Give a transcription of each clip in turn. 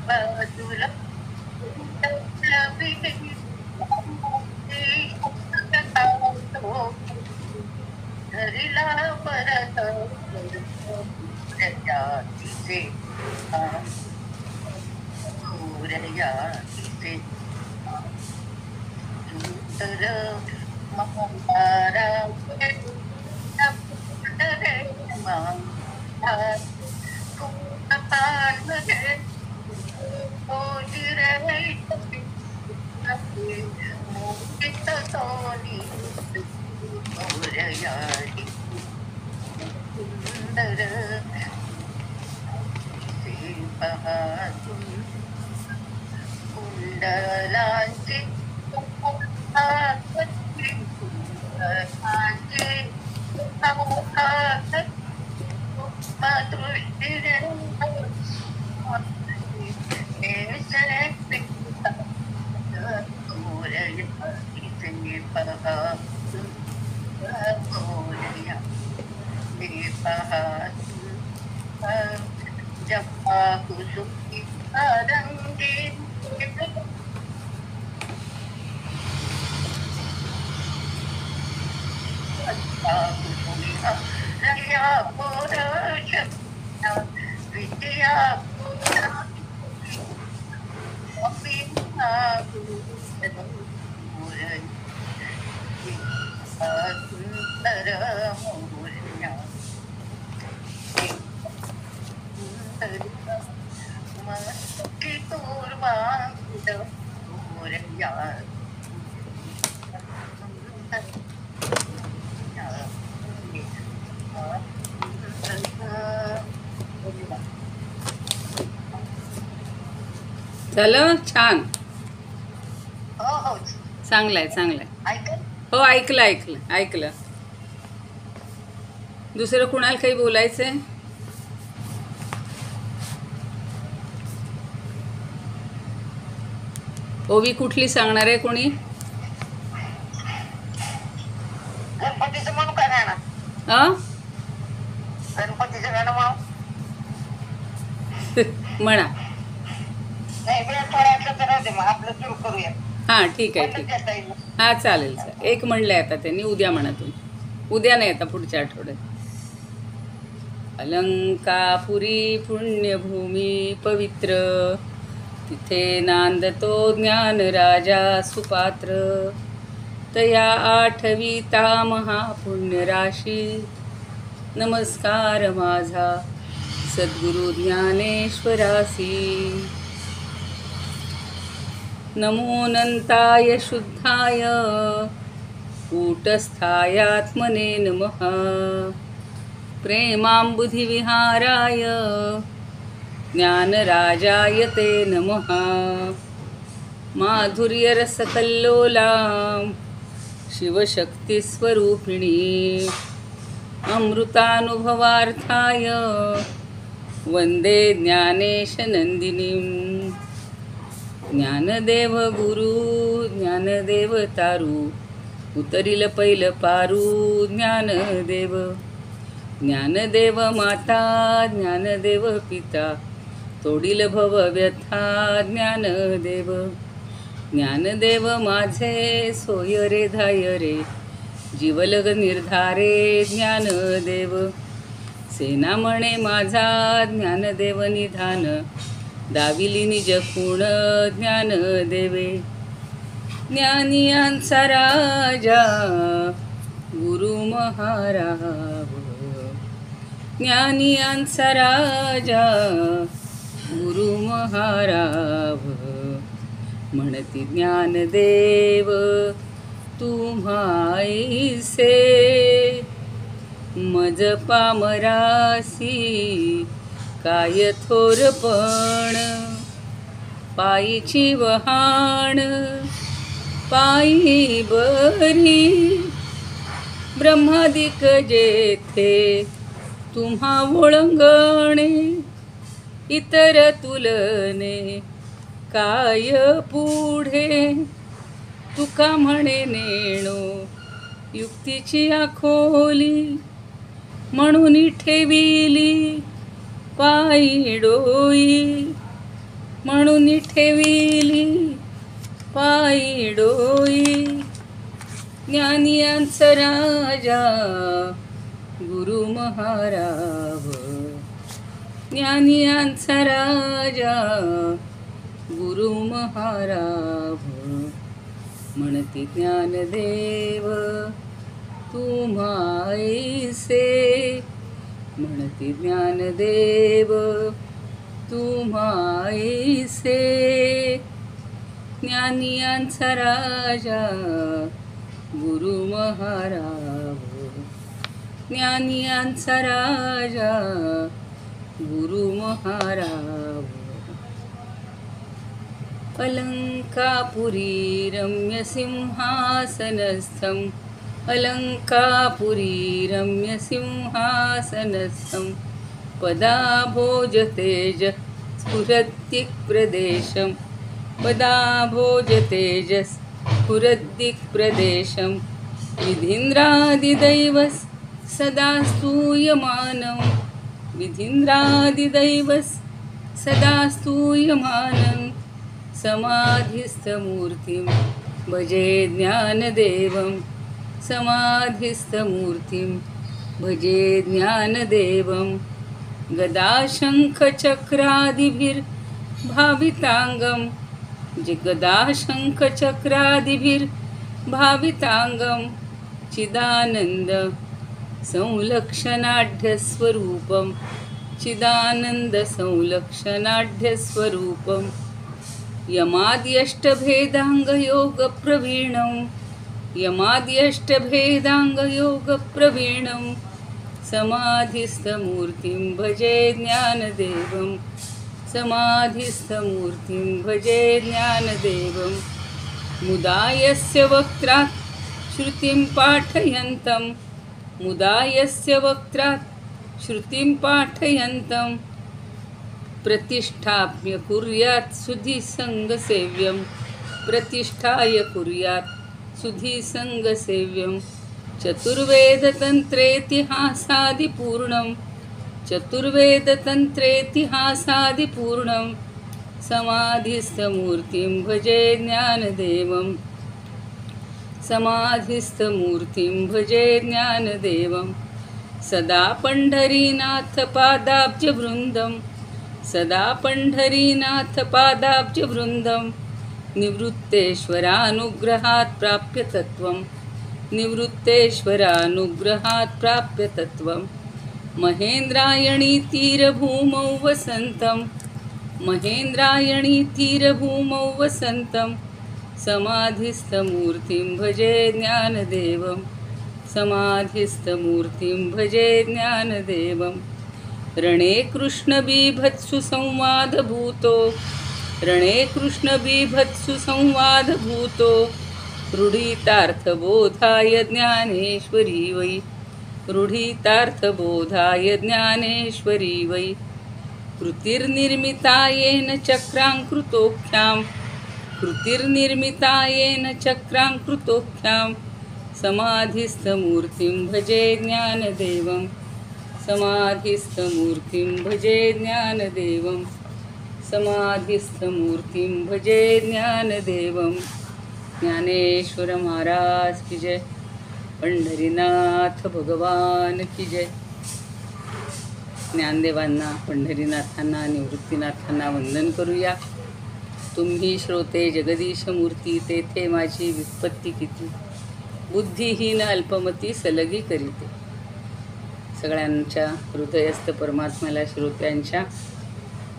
बाजूला घरीला परत तिचे तिचे तर महारा कुंडलांची जपा कुसुमी रंगी रंग्या पुरुष विद्या सुंदर मोरया की तोरवा मोरया झालं छान. हो हो चांगलंय चांगलंय. ऐकलं हो ऐकलं ऐकलं ऐकलं. दुसरं कुणाला काही बोलायचंय? ओवी कुठली सांगणार आहे कोणी? गणपतीचं म्हणू का गाणं? गणपतीचं गाणं म्हणू? म्हणा. नाही वेळ थोडा असला तर राहू दे, मग आपलं सुरू करूया. हां ठीक आहे ठीक आहे. देता येईल. हां चालेल चालेल. एक म्हणलंय आता त्यांनी, उद्या म्हणा तुम्ही. उद्या नाही आता पुढच्या आठवड्यात. अलंकापुरी पुण्यभूमी पवित्र, तिथे नांदतो ज्ञान राजा सुपात्र. तया आठविता महापुण्यराशी, नमस्कार माझा सद्गुरु ज्ञानेश्वरासी. नमोऽनंताय शुद्धाय कूटस्थायात्मने नमः. प्रेमाम्बुधिविहाराय ज्ञानराजाय ते नमः. माधुर्यरसकल्लोलां शिवशक्तिस्वरूपिणी, अमृतानुभवार्थाय वंदे ज्ञानेशनंदिनीं. ज्ञानदेव गुरु ज्ञानदेव तारू, उतरिल पैल पारू ज्ञानदेव. ज्ञानदेव माता ज्ञानदेव पिता, तोडील भव व्यथा ज्ञानदेव. ज्ञानदेव माझे सोय रे धाय रे, जीवलग निर्धारे ज्ञानदेव. सेना म्हणे माझा ज्ञानदेव निधान, दाविली निज खूण ज्ञानदेवे. ज्ञानियांचा राजा गुरु महाराज, ज्ञानियांचा राजा गुरु महाराज. म्हणती ज्ञानदेव तुम्हाईसे, मज पामरासी काय थोरपण. पायीची वहाण पायी बरी, ब्रह्मादिक जेथे तुम्हा ओळंगणे. इतर तुलने काय पुढे, तुका म्हणे नेणो युक्तीची आखोली. म्हणून ठेविली पायी डोई, म्हणून ठेविली पायी डोई. ज्ञानियांचा राजा गुरु महाराज, ज्ञानियांचा राजा गुरु महाराज. म्हणती ज्ञानदेव तुम्हाईसे, म्हणती ज्ञानदेव तुम्हाईसे. ज्ञानियांचा राजा गुरु महाराज, ज्ञानियांचा राजा गुरु महाराज. अलंकापुरी रम्य सिंहासनस्थं, अलंकापुरी रम्य सिंहासनस्थं. पदाभोज तेज स्फुरद्दिक्प्रदेशं, पदाभोज तेज स्फुरद्दिक्प्रदेशं. विधीन्द्रादिदैवस् सदा स्तूयमानं, विधीन्द्रादिदैवस् सदा स्तूयमानं. समाधिस्थमूर्तिं भजे ज्ञानदेवं, समाधिस्थमूर्तिं भजे ज्ञानदेवं. गदाशङ्खचक्रादिभिर्भाविताङ्गं, गदाशङ्खचक्रादिभिर्भाविताङ्गं. चिदानन्द संलक्षणाढ्यस्वरूपं, चिदानन्द संलक्षणाढ्यस्वरूपं. यमाद्यष्टभेदाङ्गयोगप्रवीणं, यमाद्यष्टभेदाङ्गयोगप्रवीणं. समाधिस्थमूर्तिं भजे ज्ञानदेवं, समाधिस्थमूर्तिं भजे ज्ञानदेवं. मुदा यस्य वक्त्रात् श्रुतिं पाठयन्तं, मुदा यस्य वक्त्रात् श्रुतिं पाठयन्तं. प्रतिष्ठाप्य कुर्यात् सुधीसङ्गसेव्यं, प्रतिष्ठाय कुर्यात् सुधीसङ्गसेव्यं. चतुर्वेदतन्त्रेतिहासादिपूर्णं, चतुर्वेदतन्त्रेतिहासादिपूर्णं. समाधिस्थमूर्तिं भजे ज्ञानदेवं, समाधिस्थमूर्तिं भजे ज्ञानदेवं. सदा पंढरीनाथपादाब्जवृन्दं, सदा पंढरीनाथपादाब्जवृन्दं. निवृत्तेश्वरानुग्रहात् प्राप्य तत्त्वं, निवृत्तेश्वरानुग्रहात् प्राप्य तत्त्वं. महेन्द्रायणी तीरभूमौ वसन्तं, महेन्द्रायणी तीरभूमौ वसन्तं. समाधिस्थमूर्तिं भजे ज्ञानदेवं, समाधिस्थमूर्तिं भजे ज्ञानदेवं. रणे कृष्णबीभत्सु संवादभूतो, रणे कृष्णबीभत्सु संवादभूतो. रूढितार्थबोधाय ज्ञानेश्वरी वै, रूढितार्थबोधाय ज्ञानेश्वरी वै. कृतिर्निर्मितायेन चक्राङ्कृतोख्यां, कृतिर्निर्मितायेन चक्राङ्कृतोख्यां. समाधिस्थमूर्तिं भजे ज्ञानदेवं, समाधिस्थमूर्तिं भजे ज्ञानदेवं. समाधिस्थमूर्तिं भजे ज्ञानदेवं. ज्ञानेश्वर महाराज की जय, पंढरीनाथ भगवान की जय. ज्ञानदेवांना, पंढरीनाथांना, निवृत्तीनाथांना वंदन करूया. तुम्ही श्रोते जगदीश मूर्ती, तेथे माझी व्युत्पत्ती किती. बुद्धिहीन अल्पमती सलगी करीते. सगळ्यांच्या हृदयस्थ परमात्म्याला, श्रोत्यांच्या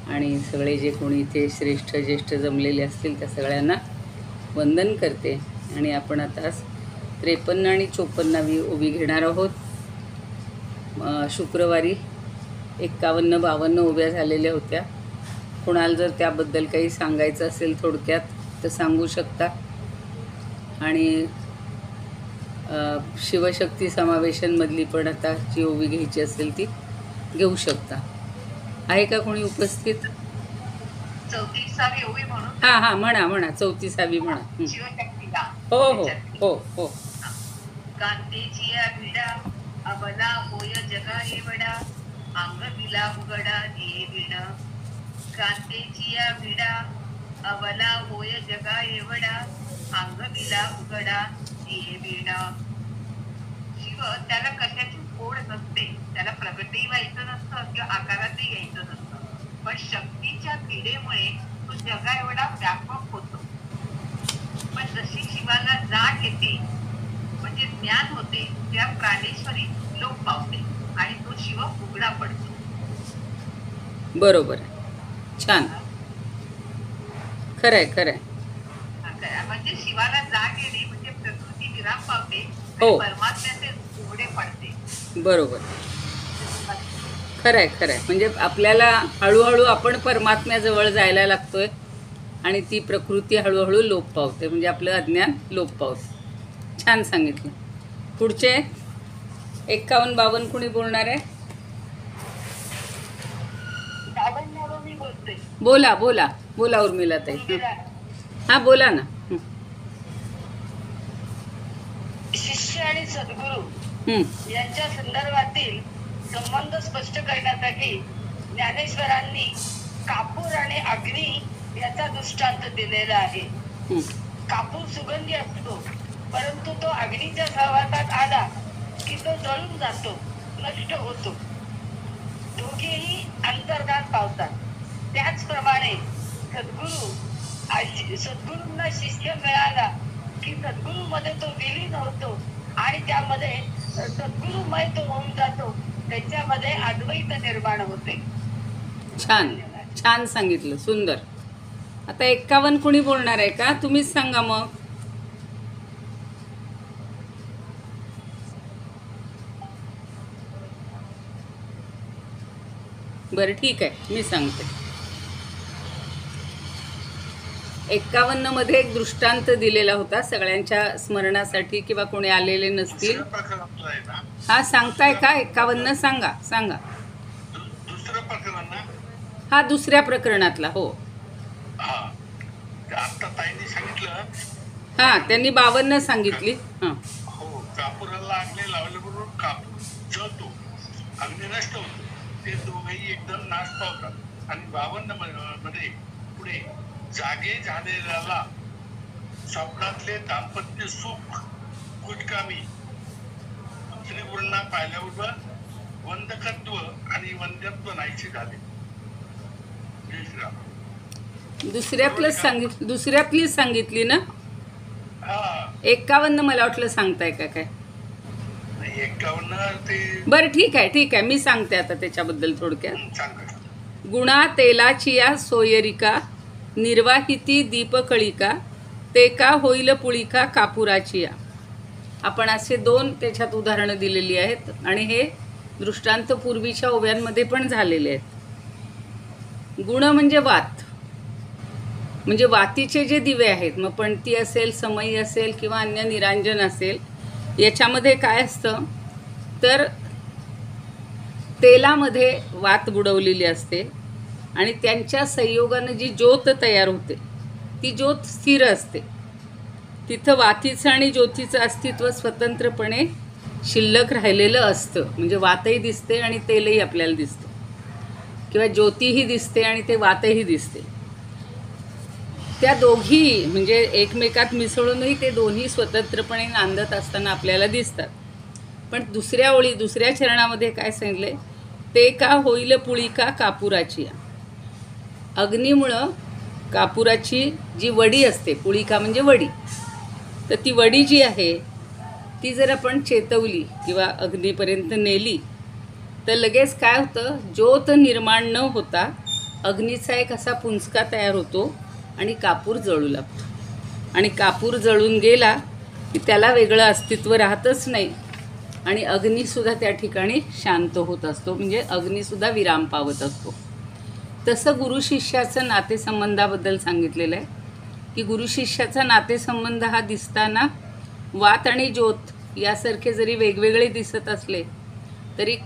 आणि सगळे जे कोणी इथे श्रेष्ठ ज्येष्ठ जमलेले असतील त्या सगळ्यांना वंदन करते. आणि आपण आता 53 आणि 54वी ओवी घेणार आहोत. शुक्रवारी 51-52 ओव्या झालेल्या होत्या. कोणाला जर त्याबद्दल काही सांगायचं असेल थोडक्यात तर सांगू शकता. आणि शिवशक्ती समावेशनमधली पण आता जी ओवी घ्यायची असेल ती घेऊ शकता. आहे का कोणी उपस्थित? 34वी ओवी म्हणून. हां म्हणा म्हणा, 34वी म्हणा. शिवशक्तीला. हो हो हो हो. कांतेजिया भिडा अबला होय जगा एवढा अंग दिला उघडा ध्येय विण कांतेची या विडा अबला होय जगा एवढा अंग दिला उघडा ध्येय विण शिव त्याला कशाची ओढ नसते, त्याला प्रगटही व्हायचं नसतं किंवा आकारातही घ्यायचं नसतं, पण शक्तीच्या पीडेमुळे तो जगा एवढा व्यापक होतो. पण जशी शिवाला जाग येते म्हणजे ज्ञान होते, त्या प्राणेश्वरी लोक पावते आणि तो शिव उघडा पडतो. बरोबर आहे. छान. खरंय खरंय. म्हणजे शिवाला जाग येणे म्हणजे प्रकृती विराम पावते हो. आणि परमात्म्याचे उघडे पडते. बरोबर. खरंय खरंय. म्हणजे आपल्याला हळूहळू आपण परमात्म्याजवळ जायला लागतोय आणि ती प्रकृती हळूहळू लोप पावते, म्हणजे आपलं अज्ञान लोप पावते. छान सांगितलं. पुढचे 51-52 कुणी बोलणार आहे? बाबांना मी बोलते. बोला बोला बोला उर्मिला ताई. हां बोला ना. शिष्य आणि सद्गुरू हं. यांच्या संदर्भातील संबंध स्पष्ट करण्यासाठी ज्ञानेश्वरांनी कापूर आणि अग्नी याचा दृष्टांत दिलेला आहे. हं. कापूर सुगंधी असतो, परंतु तो अग्नीच्या सहवासात आला की तो जळून जातो, नष्ट होतो. दोघेही अंतर्धान पावतात. त्याचप्रमाणे सद्गुरूंना शिष्य मिळाला की सद्गुरूमध्ये तो विलीन होतो आणि त्यामध्ये सद्गुरूमय तो होऊन जातो, त्याच्यामध्ये अद्वैत निर्माण होते. छान छान सांगितलं. सुंदर. आता 51 कुणी बोलणार आहे का? तुम्हीच सांगा मग. बरं ठीक आहे, मी सांगते. 51 मध्ये एक दृष्टांत दिलेला होता सगळ्यांच्या स्मरणासाठी, किंवा कोणी आलेले नसतील. हा सांगताय का? 51 सांगा सांगा. दुसरं प्रकरण ना? हा दुसऱ्या प्रकरणातला. हो आता ताईंनी सांगितलं. हा त्यांनी 52 सांगितली. हा हो, कापुराला अग्नी लावल्याबरोबर कापूर जळतो, अग्नी नष्ट होतो. ते दोघेही एकदम नाश पावतात. आणि 52 मध्ये पुढे जागे झालेल्याला स्वप्नातले दाम्पत्य सुख कुटकामी श्रीगुरूंना पाहिल्याबरोबर वंदकत्व आणि वंद्यत्व नाहीसे झाले. जय श्रीराम. दुसऱ्यातली सांगितली ना? हा 51 मला वाटलं सांगताय का काय? 51 ते बरं ठीक आहे मी सांगते आता त्याच्याबद्दल थोडक्यात. सांगा. गुणा तेलाची या सोयरिका निर्वाहिती दीपकळिका ते का होईल पुळिका कापुराची या. आपण असे 2 त्याच्यात उदाहरणं दिलेली आहेत आणि हे दृष्टांत पूर्वीच्या ओव्यांमध्ये पण झालेले आहेत. गुण म्हणजे वात, म्हणजे वातीचे जे दिवे आहेत, मग पणती असेल, समई असेल किंवा अन्य निरांजन असेल, याच्यामध्ये काय असतं तर तेलामध्ये वात बुडवलेली असते आणि त्यांच्या संयोगानं जी ज्योत तयार होते ती ज्योत स्थिर असते. तिथं वातीचं आणि ज्योतीचं अस्तित्व स्वतंत्रपणे शिल्लक राहिलेलं असतं. म्हणजे वातही दिसते आणि तेलही आपल्याला दिसतं, किंवा ज्योतीही दिसते आणि ते वातही दिसते. त्या दोघी म्हणजे एकमेकात मिसळूनही ते दोन्ही स्वतंत्रपणे नांदत असताना आपल्याला दिसतात. पण दुसऱ्या चरणामध्ये काय सांगितले? ते का होईल पुळिका कापुराची या. अग्नीमुळं कापुराची जी वडी असते, पुळिका म्हणजे वडी, तर ती वडी जी आहे ती जर आपण चेतवली किंवा अग्नीपर्यंत नेली तर लगेच काय होतं, ज्योत निर्माण न होता अग्नीचा एक असा पुंजका तयार होतो आणि कापूर जळू लागतो. आणि कापूर जळून गेला की त्याला वेगळं अस्तित्व राहतच नाही आणि अग्नीसुद्धा त्या ठिकाणी शांत होत असतो, म्हणजे अग्नीसुद्धा विराम पावत असतो. तसं गुरुशिष्याचं नातेसंबंधाबद्दल सांगितलेलं आहे की गुरुशिष्याचा नातेसंबंध हा दिसताना वात आणि ज्योत यासारखे जरी वेगवेगळे दिसत असले तरी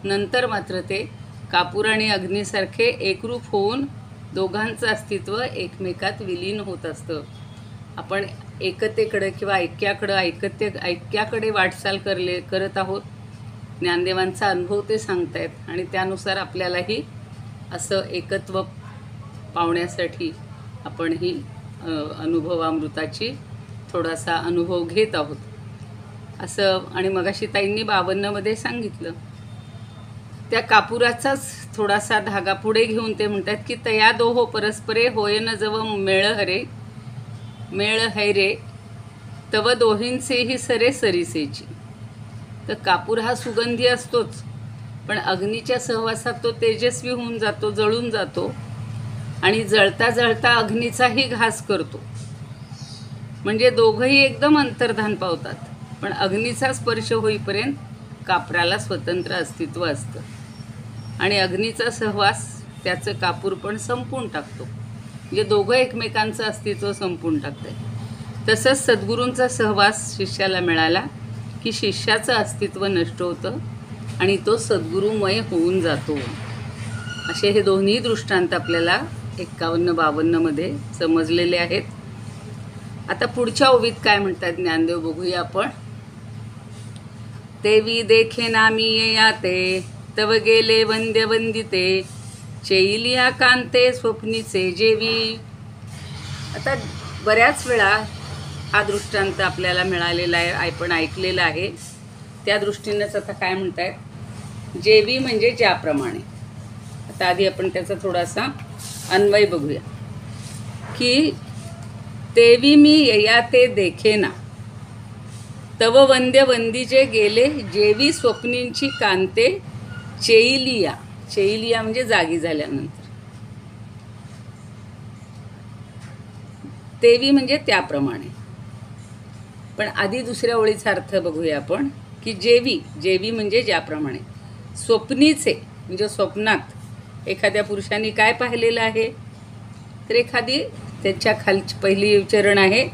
नंतर मात्र ते कापूर आणि अग्नीसारखे एकरूप होऊन दोघांचं अस्तित्व एकमेकात विलीन होत असतं. आपण एकतेकडे किंवा ऐक्याकडे वाटचाल करत आहोत, ज्ञानदेवांचा अनुभव ते सांगतायत आणि त्यानुसार आपल्यालाही असं एकत्व पावण्यासाठी आपण ही अनुभवामृताची थोडासा अनुभव घेत आहोत असं. आणि मगाशी ताईंनी 52मध्ये सांगितलं. त्या कापुराचाच थोडासा धागा पुढे घेऊन ते म्हणतात की तया दोहो परस्परे होय न जव मेळ हैरे तव दोहींचेही सरे सरीसेची. तर कापूर हा सुगंधी असतोच, पण अग्नीच्या सहवासात तो तेजस्वी होऊन जातो, जळून जातो आणि जळता जळता अग्नीचाही घास करतो. म्हणजे दोघंही एकदम अंतर्धान पावतात, पण अग्नीचा स्पर्श होईपर्यंत कापराला स्वतंत्र अस्तित्व असतं आणि अग्नीचा सहवास त्याचं कापूर पण संपून टाकतो. म्हणजे दोघं एकमेकांचं अस्तित्व संपून टाकते. तसंच सद्गुरूंचा सहवास शिष्याला मिळाला की शिष्याचं अस्तित्व नष्ट होतं आणि तो सद्गुरूमय होऊन जातो. असे हे दोन्ही दृष्टांत आपल्याला 51-52मध्ये समजलेले आहेत. आता पुढच्या ओवीत काय म्हणतात ज्ञानदेव बघूया आपण. तेवी देखे नामी येयाते तव गेले वंद्य वंदिते चैलिया कांते स्वप्नीचे जेवी. आता बऱ्याच वेळा हा दृष्टांत आपल्याला मिळालेला आहे, आपण ऐकलेला आहे. त्या दृष्टीनेच आता काय म्हणतायत, जेवी म्हणजे ज्याप्रमाणे. आता आधी आपण त्याचा थोडासा अन्वय बघूया की तेवी मी यया ते देखे ना तव वंद्य वंदीजे गेले जेवी स्वप्नींची कांते चैलिया. चैलिया म्हणजे जागी झाल्यानंतर. तेवी म्हणजे त्याप्रमाणे. पण आधी दुसऱ्या ओळीचा अर्थ बघूया आपण की जेवी. जेवी म्हणजे ज्याप्रमाणे. स्वप्नीचे म्हणजे स्वप्नात एखाद्या पुरुषाने काय पाहिलेलं आहे, तर एखादी त्याच्या खालची पहिली चरण आहे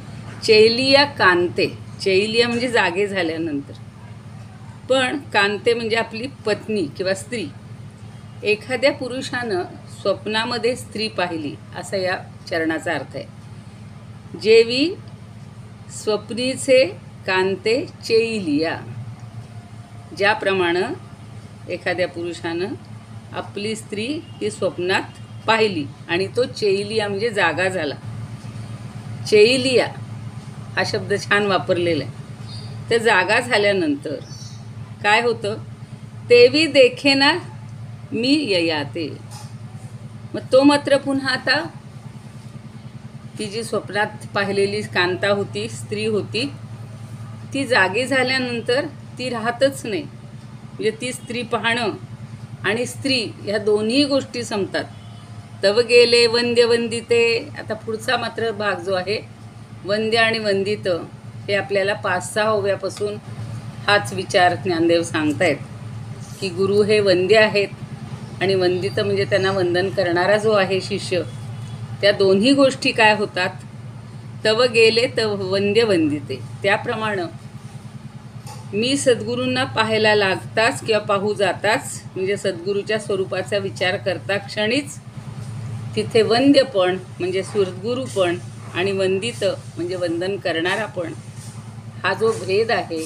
चैलिया कांते. चैलिया म्हणजे जागे झाल्यानंतर. पण कांते म्हणजे आपली पत्नी किंवा स्त्री. एखाद्या पुरुषानं स्वप्नामध्ये स्त्री पाहिली असा या चरणाचा अर्थ आहे. जेवी स्वप्नीचे कांते चैलिया. ज्याप्रमाणे एखाद्या पुरुषानं आपली स्त्री ही स्वप्नात पाहिली आणि तो चैलिया म्हणजे जागा झाला. चैलिया हा शब्द छान वापरलेला आहे. तर जागा झाल्यानंतर काय होतं, तेवी देखेना मी ययाते. मग तो मात्र पुन्हा आता ती जी स्वप्नात पाहिलेली कांता होती, स्त्री होती, ती जागी झाल्यानंतर ती राहतच नाही. म्हणजे ती स्त्री पाहणं आणि स्त्री ह्या दोन्ही गोष्टी संपतात. तव गेले वंद्य वंदिते. आता पुढचा मात्र भाग जो आहे वंद्य आणि वंदित, हे आपल्याला 5-6 ओव्यापासून हाच विचार ज्ञानदेव सांगतायत की गुरु हे वंद्य आहेत आणि वंदित म्हणजे त्यांना वंदन करणारा जो आहे शिष्य. त्या दोन्ही गोष्टी काय होतात, तव गेले तव वंद्य वंदिते. त्याप्रमाणे मी सद्गुरूंना पाहायला लागताच किंवा पाहू जाताच म्हणजे सद्गुरूच्या स्वरूपाचा विचार करता क्षणीच तिथे वंद्य पण म्हणजे सद्गुरू पण आणि वंदित म्हणजे वंदन करणारा पण, हा जो भेद आहे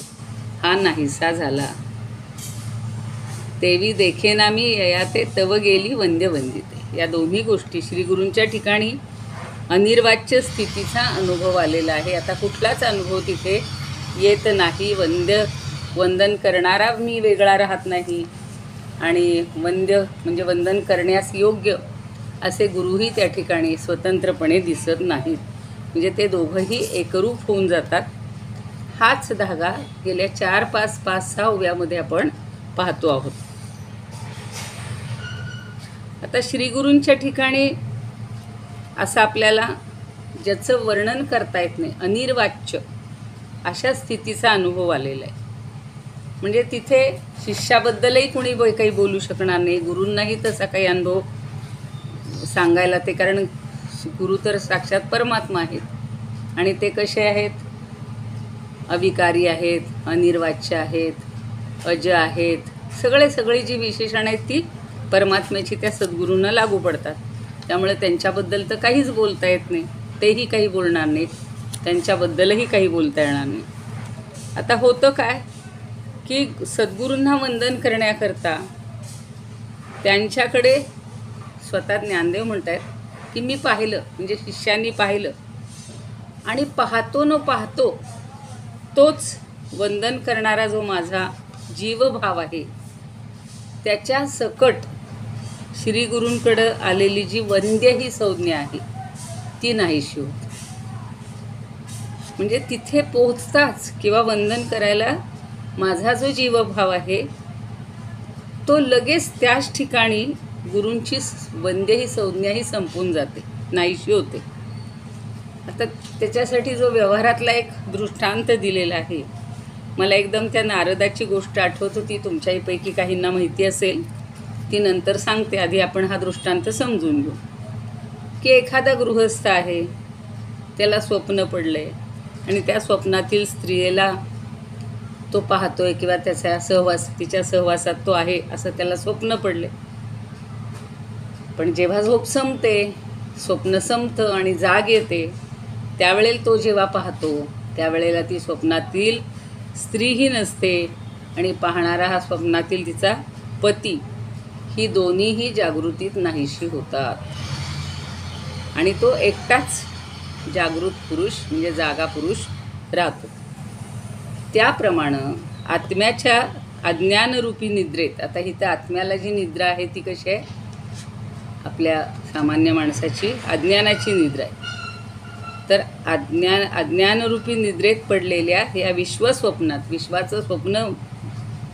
हा नाहीसा झाला. तेवी देखेना मी ययाते तव गेली वंद्य वंदिते. या दोन्ही गोष्टी श्रीगुरूंच्या ठिकाणी अनिर्वाच्य स्थितीचा अनुभव आलेला आहे. आता कुठलाच अनुभव तिथे येत नाही. वंदन करणारा मी वेगळा राहत नाही आणि वंद्य म्हणजे वंदन करण्यास योग्य असे गुरुही त्या ठिकाणी स्वतंत्रपणे दिसत नाहीत. म्हणजे ते दोघंही एकरूप होऊन जातात. हाच धागा गेल्या 4-5-6 ओव्यामध्ये आपण पाहतो आहोत. आता श्रीगुरूंच्या ठिकाणी असं आपल्याला ज्याचं वर्णन करता येत नाही, अनिर्वाच्य अशा स्थितीचा अनुभव आलेला आहे. म्हणजे तिथे शिष्याबद्दलही कोणी काही बोलू शकणार नाही, गुरूंनाही तसा काही अनुभव सांगायला ते, कारण गुरु तर साक्षात परमात्मा आहेत आणि ते कसे आहेत, अविकारी आहेत, अनिर्वाच्य आहेत, अज आहेत. सगळी जी विशेषणं आहेत ती परमात्म्याची त्या सद्गुरूंना लागू पडतात. त्यामुळे त्यांच्याबद्दल तर काहीच बोलता येत नाही, तेही काही बोलणार नाहीत, त्यांच्याबद्दलही काही बोलता येणार नाही. आता होतं काय की की सद्गुरूंना वंदन करण्याकरता त्यांच्याकडे स्वतः ज्ञानदेव म्हणत आहेत की मी पाहिलं, म्हणजे शिष्यांनी पाहिलं आणि पाहतो न पाहतो तोच वंदन करणारा जो माझा जीवभाव आहे त्याच्या सकट श्रीगुरूंकडं आलेली जी वंद्य ही संज्ञा आहे ती नाहीशी होत. म्हणजे तिथे पोहोचताच किंवा वंदन करायला माझा जो जीवभाव आहे तो लगेच त्याच ठिकाणी गुरूंची वंद्य ही संज्ञाही संपून जाते, नाहीशी होते. आता त्याच्यासाठी जो व्यवहारातला एक दृष्टांत दिलेला आहे, मला एकदम त्या नारदाची गोष्ट आठवत होती. तुमच्यापैकी काहींना माहिती असेल, ती नंतर सांगते. आधी आपण हा दृष्टांत समजून घेऊ. की एखादा गृहस्थ आहे, त्याला स्वप्न पडलंय आणि त्या स्वप्नातील स्त्रियेला तो पाहतोय किंवा तिच्या सहवासात तो आहे असं त्याला स्वप्न पडले. पण जेव्हा झोप संपते, स्वप्न संपतं आणि जाग येते, त्यावेळेला तो जेव्हा पाहतो त्यावेळेला ती स्वप्नातील स्त्रीही नसते आणि पाहणारा हा स्वप्नातील तिचा पती, ही दोन्हीही जागृतीत नाहीशी होतात आणि तो एकटाच जागृत पुरुष म्हणजे जागा पुरुष राहतो. त्याप्रमाणे आत्म्याच्या अज्ञानरूपी निद्रेत, आता इथं आत्म्याला जी निद्रा आहे ती कशी आहे, आपल्या सामान्य माणसाची अज्ञानाची निद्रा आहे. तर अज्ञानरूपी निद्रेत पडलेल्या या विश्वस्वप्नात, विश्वाचं स्वप्न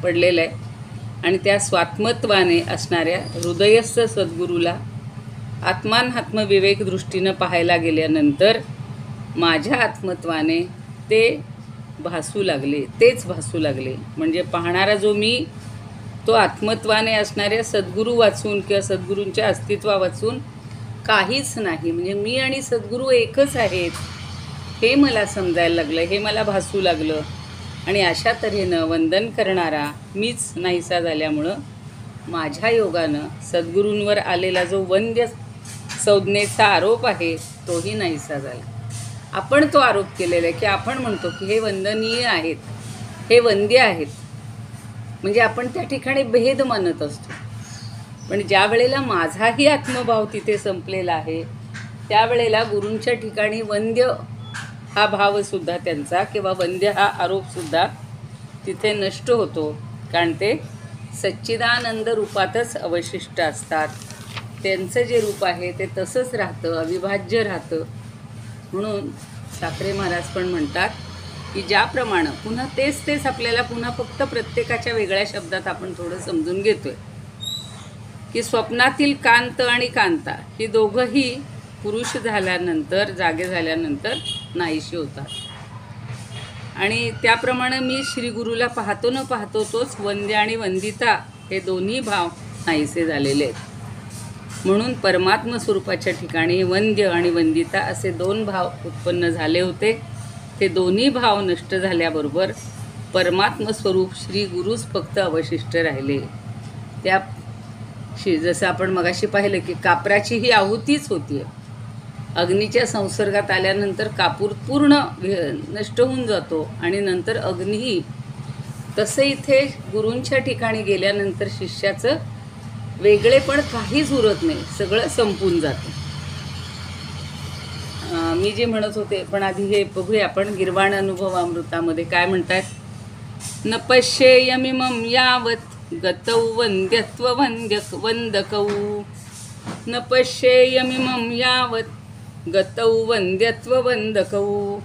पडलेलं आहे आणि त्या स्वात्मत्वाने असणाऱ्या हृदयस्थ सद्गुरूला आत्मानात्मविवेक दृष्टीनं पाहायला गेल्यानंतर माझ्या आत्मत्वाने ते भासू लागले, तेच भासू लागले. म्हणजे पाहणारा जो मी, तो आत्मत्वाने असणाऱ्या सद्गुरू वाचून किंवा सद्गुरूंच्या अस्तित्वा वाचून काहीच नाही. म्हणजे मी आणि सद्गुरू एकच आहेत हे मला समजायला लागलं, हे मला भासू लागलं. आणि अशा तऱ्हेनं वंदन करणारा मीच नाहीसा झाल्यामुळं माझ्या योगानं सद्गुरूंवर आलेला जो वंद्य संज्ञेचा आरोप आहे तोही नाहीसा झाला. आपण तो आरोप केलेला आहे की आपण म्हणतो की हे वंदनीय आहेत, हे वंद्य आहेत, म्हणजे आपण त्या ठिकाणी भेद मानत असतो. पण ज्या वेळेला माझाही आत्मभाव तिथे संपलेला आहे त्यावेळेला गुरूंच्या ठिकाणी वंद्य हा भावसुद्धा त्यांचा किंवा वंद्य हा आरोपसुद्धा तिथे नष्ट होतो. कारण ते सच्चिदानंद रूपातच अवशिष्ट असतात. त्यांचं जे रूप आहे ते तसंच राहतं, अविभाज्य राहतं. म्हणून साखरे महाराज पण म्हणतात की ज्याप्रमाणे पुन्हा तेच आपल्याला पुन्हा फक्त प्रत्येकाच्या वेगळ्या शब्दात आपण थोडं समजून घेतोय की स्वप्नातील कांत आणि कांता ही दोघंही पुरुष झाल्यानंतर, जागे झाल्यानंतर नाहीशी होतात. आणि त्याप्रमाणे मी श्रीगुरूला पाहतो न पाहतो तोच वंद्य आणि वंदिता हे दोन्ही भाव नाहीसे झालेले आहेत. म्हणून परमात्म स्वरूपाच्या ठिकाणी वंद्य आणि वंदिता असे दोन भाव उत्पन्न झाले होते. ते दोन्ही भाव नष्ट झाल्याबरोबर परमात्म स्वरूप श्री गुरुच फक्त अवशिष्ट राहिले. त्या जसं आपण मगाशी पाहिलं की कापराची ही आहुतीच होती. अग्नीच्या संसर्गात आल्यानंतर कापूर पूर्ण नष्ट होऊन जातो आणि नंतर अग्नीही. तसं इथे गुरूंच्या ठिकाणी गेल्यानंतर शिष्याचं वेगळेपण काहीच उरत नाही, सगळं संपून जातं. मी जे म्हणत होते, पण आधी हे बघूया आपण गिर्वाण अनुभवामृतामध्ये काय म्हणतात. न पश्येयमिमं यावत् गतौ वंद्यत्व वंदकौ, न पश्येयमिमं यावत् गतौ वंद्यत्व वंदकौ,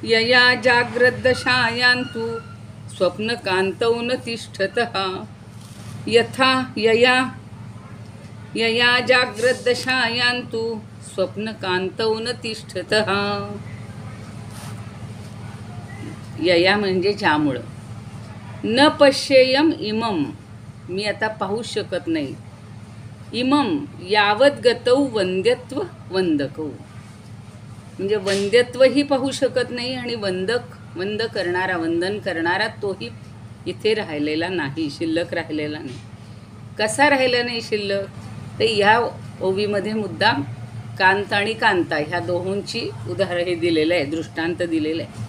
यया जाग्रद्दशायान्तु स्वप्नकान्तौ न तिष्ठतः, यथा यया जाग्रद्दशायान्तु स्वप्नकान्तौ न तिष्ठतः. यया म्हणजे ज्यामुळं. न पश्येयम इमम, मी आता पाहू शकत नाही. इमम यावत गतौ वंद्यत्व वंदकौ, म्हणजे वंद्यत्वही पाहू शकत नाही आणि वंद करणारा, वंदन करणारा तोही इथे राहिलेला नाही, शिल्लक राहिलेला नाही. कसा राहिला नाही शिल्लक, तर ह्या ओवीमध्ये मुद्दाम कांत आणि कांता ह्या दोहोंची उदाहरण हे दिलेलं आहे, दृष्टांत दिलेलं आहे.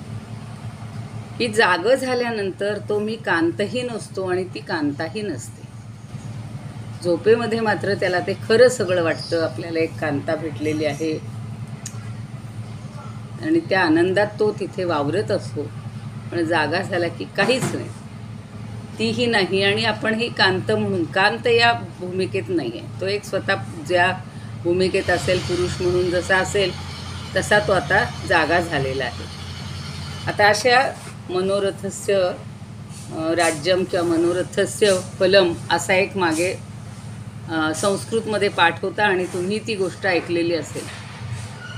की जागं झाल्यानंतर तो मी कांतही नसतो आणि ती कांताही नसते. झोपेमध्ये मात्र त्याला ते खरं सगळं वाटतं, आपल्याला एक कांता भेटलेली आहे आणि त्या आनंदात तो तिथे वावरत असतो. पण जागा झाला की काहीच नाही, तीही नाही. आणि आपण ही कांत म्हणून, कांत या भूमिकेत नाही आहे, तो एक स्वतः ज्या भूमिकेत असेल, पुरुष म्हणून जसा असेल तसा तो आता जागा झालेला आहे. आता अशा मनोरथस्य राज्यम किंवा मनोरथस्य फलम असा एक मागे संस्कृतमध्ये पाठ होता आणि तुम्ही ती गोष्ट ऐकलेली असेल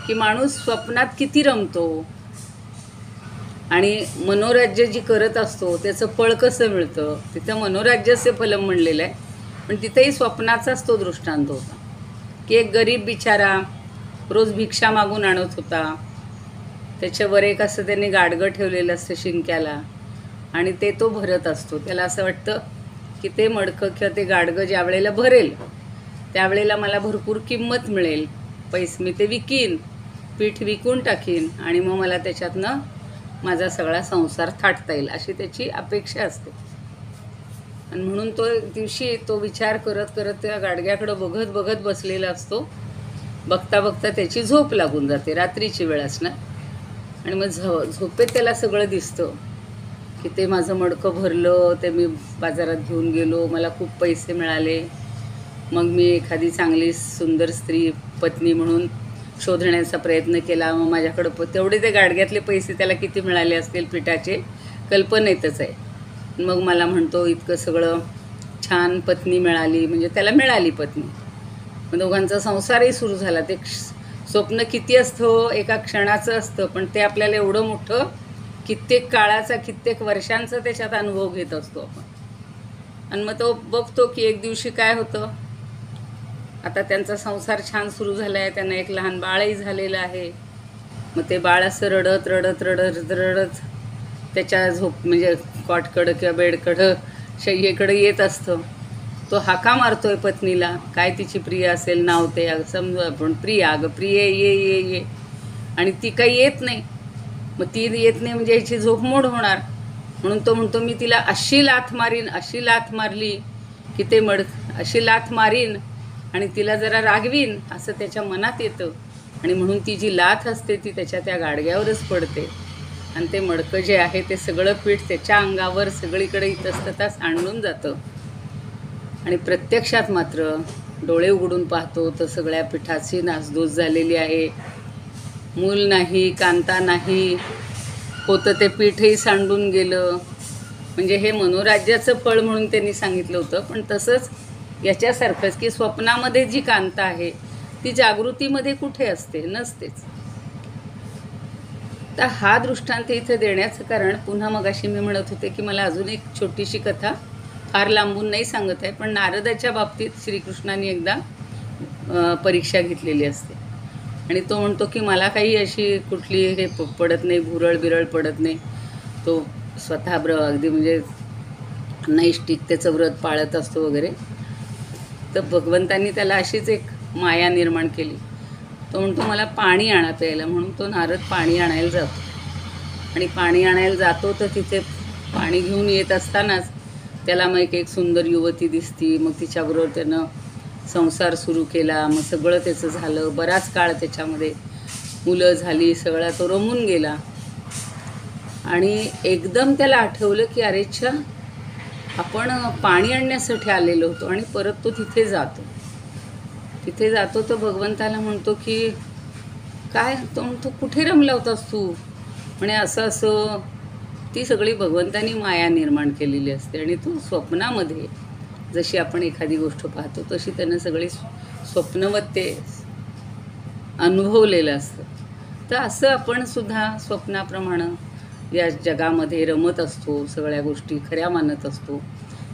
की माणूस स्वप्नात किती रमतो आणि मनोराज्य जी करत असतो त्याचं फळ कसं मिळतं. तिथं मनोराज्यस्य फलम म्हणलेलं आहे, पण तिथेही स्वप्नाचाच तो दृष्टांत होता की एक गरीब बिचारा रोज भिक्षा मागून आणत होता. त्याच्यावर एक असं त्यांनी गाडगं ठेवलेलं असतं शिंक्याला आणि ते तो भरत असतो. त्याला असं वाटतं की ते मडकं किंवा ते गाडगं ज्या वेळेला भरेल त्यावेळेला मला भरपूर किंमत मिळेल, पैसे मी ते विकीन, पीठ विकून टाकीन आणि मग मला त्याच्यातनं माझा सगळा संसार थाटता येईल अशी त्याची अपेक्षा असते. आणि म्हणून तो एक दिवशी तो विचार करत करत त्या गाडग्याकडं बघत बघत बसलेला असतो. बघता बघता त्याची झोप लागून जाते, रात्रीची वेळ असणार. आणि मग झोपेत त्याला सगळं दिसतं की ते माझं मडकं भरलं, ते मी बाजारात घेऊन गेलो, मला खूप पैसे मिळाले, मग मी एखादी चांगली सुंदर स्त्री पत्नी म्हणून शोधण्याचा प्रयत्न केला, मग माझ्याकडं तेवढे ते गाडग्यातले पैसे त्याला किती मिळाले असतील पिठाचे कल्पनेतच आहे. मग मला म्हणतो इतकं सगळं छान पत्नी मिळाली, म्हणजे त्याला मिळाली पत्नी. मग दोघांचा संसारही सुरू झाला. ते स्वप्न किती असतं, एका क्षणाचं असतं, पण ते आपल्याला एवढं मोठं कित्येक काळाचा, कित्येक वर्षांचा त्याच्यात अनुभव घेत असतो आपण. आणि मग तो बघतो की एक दिवशी काय होतं, आता त्यांचा संसार छान सुरू झाला आहे, त्यांना एक लहान बाळही झालेलं आहे. मग ते बाळ असं रडत रडत रडत रडत त्याच्या म्हणजे कॉटकडं किंवा बेडकडं शय्येकडं येत असतं. तो हाका मारतोय पत्नीला, काय तिची प्रिया असेल नाव ते समजू आपण, प्रिया, अगं प्रिये ये ये ये, आणि ती काही येत नाही. मग ती येत नाही म्हणजे ह्याची झोप मोड होणार, म्हणून तो म्हणतो मी तिला अशी लाथ मारीन, अशी लाथ मारली की ते अशी लाथ मारीन आणि तिला जरा रागवीन असं त्याच्या मनात येतं. आणि म्हणून ती जी लाथ असते ती त्याच्या त्या गाडग्यावरच पडते आणि ते मडकं जे आहे ते सगळं पीठ त्याच्या अंगावर सगळीकडे इतस्तता सांडून जातं. आणि प्रत्यक्षात मात्र डोळे उघडून पाहतो तर सगळ्या पिठाची नासधूस झालेली आहे. मूल नाही, कांता नाही, होतं ते पीठही सांडून गेलं. म्हणजे हे मनोराज्याचं फळ म्हणून त्यांनी सांगितलं होतं. पण तसंच याच्यासारखंच की स्वप्नामध्ये जी कांता आहे ती जागृतीमध्ये कुठे असते, नसतेच. तर हा दृष्टांत इथं देण्याचं कारण, पुन्हा मगाशी मी म्हणत होते की मला अजून एक छोटीशी कथा फार लांबून नाही सांगत आहे, पण नारदाच्या बाबतीत श्रीकृष्णाने एकदा परीक्षा घेतलेली असते आणि तो म्हणतो की मला काही अशी कुठली हे पडत नाही, भुरळ बिरळ पडत नाही. तो स्वतः अगदी म्हणजे नैष्टिकतेचं व्रत पाळत असतो वगैरे. तर भगवंतांनी त्याला अशीच एक माया निर्माण केली. तो म्हणतो मला पाणी आणा प्यायला, म्हणून तो नारद पाणी आणायला जातो. आणि पाणी आणायला जातो तर तिथे पाणी घेऊन येत असतानाच त्याला मग एक सुंदर युवती दिसती. मग तिच्याबरोबर त्यानं संसार सुरू केला. मग सगळं त्याचं झालं, बराच काळ त्याच्यामध्ये मुलं झाली, सगळा तो रमून गेला. आणि एकदम त्याला आठवलं की अरेच्छा, आपण पाणी आणण्यासाठी आलेलो होतो. आणि परत तो तिथे जातो तर भगवंताला म्हणतो की काय, तो म्हणतो कुठे रमला होतास तू, म्हणे असं असं. ती सगळी भगवंतानी माया निर्माण केलेली असते आणि तो स्वप्नामध्ये जशी आपण एखादी गोष्ट पाहतो तशी त्यानं सगळी स्वप्नवत ते अनुभवलेलं असतं. तर असं आपण सुद्धा स्वप्नाप्रमाणे या जगामध्ये रमत असतो, सगळ्या गोष्टी खऱ्या मानत असतो.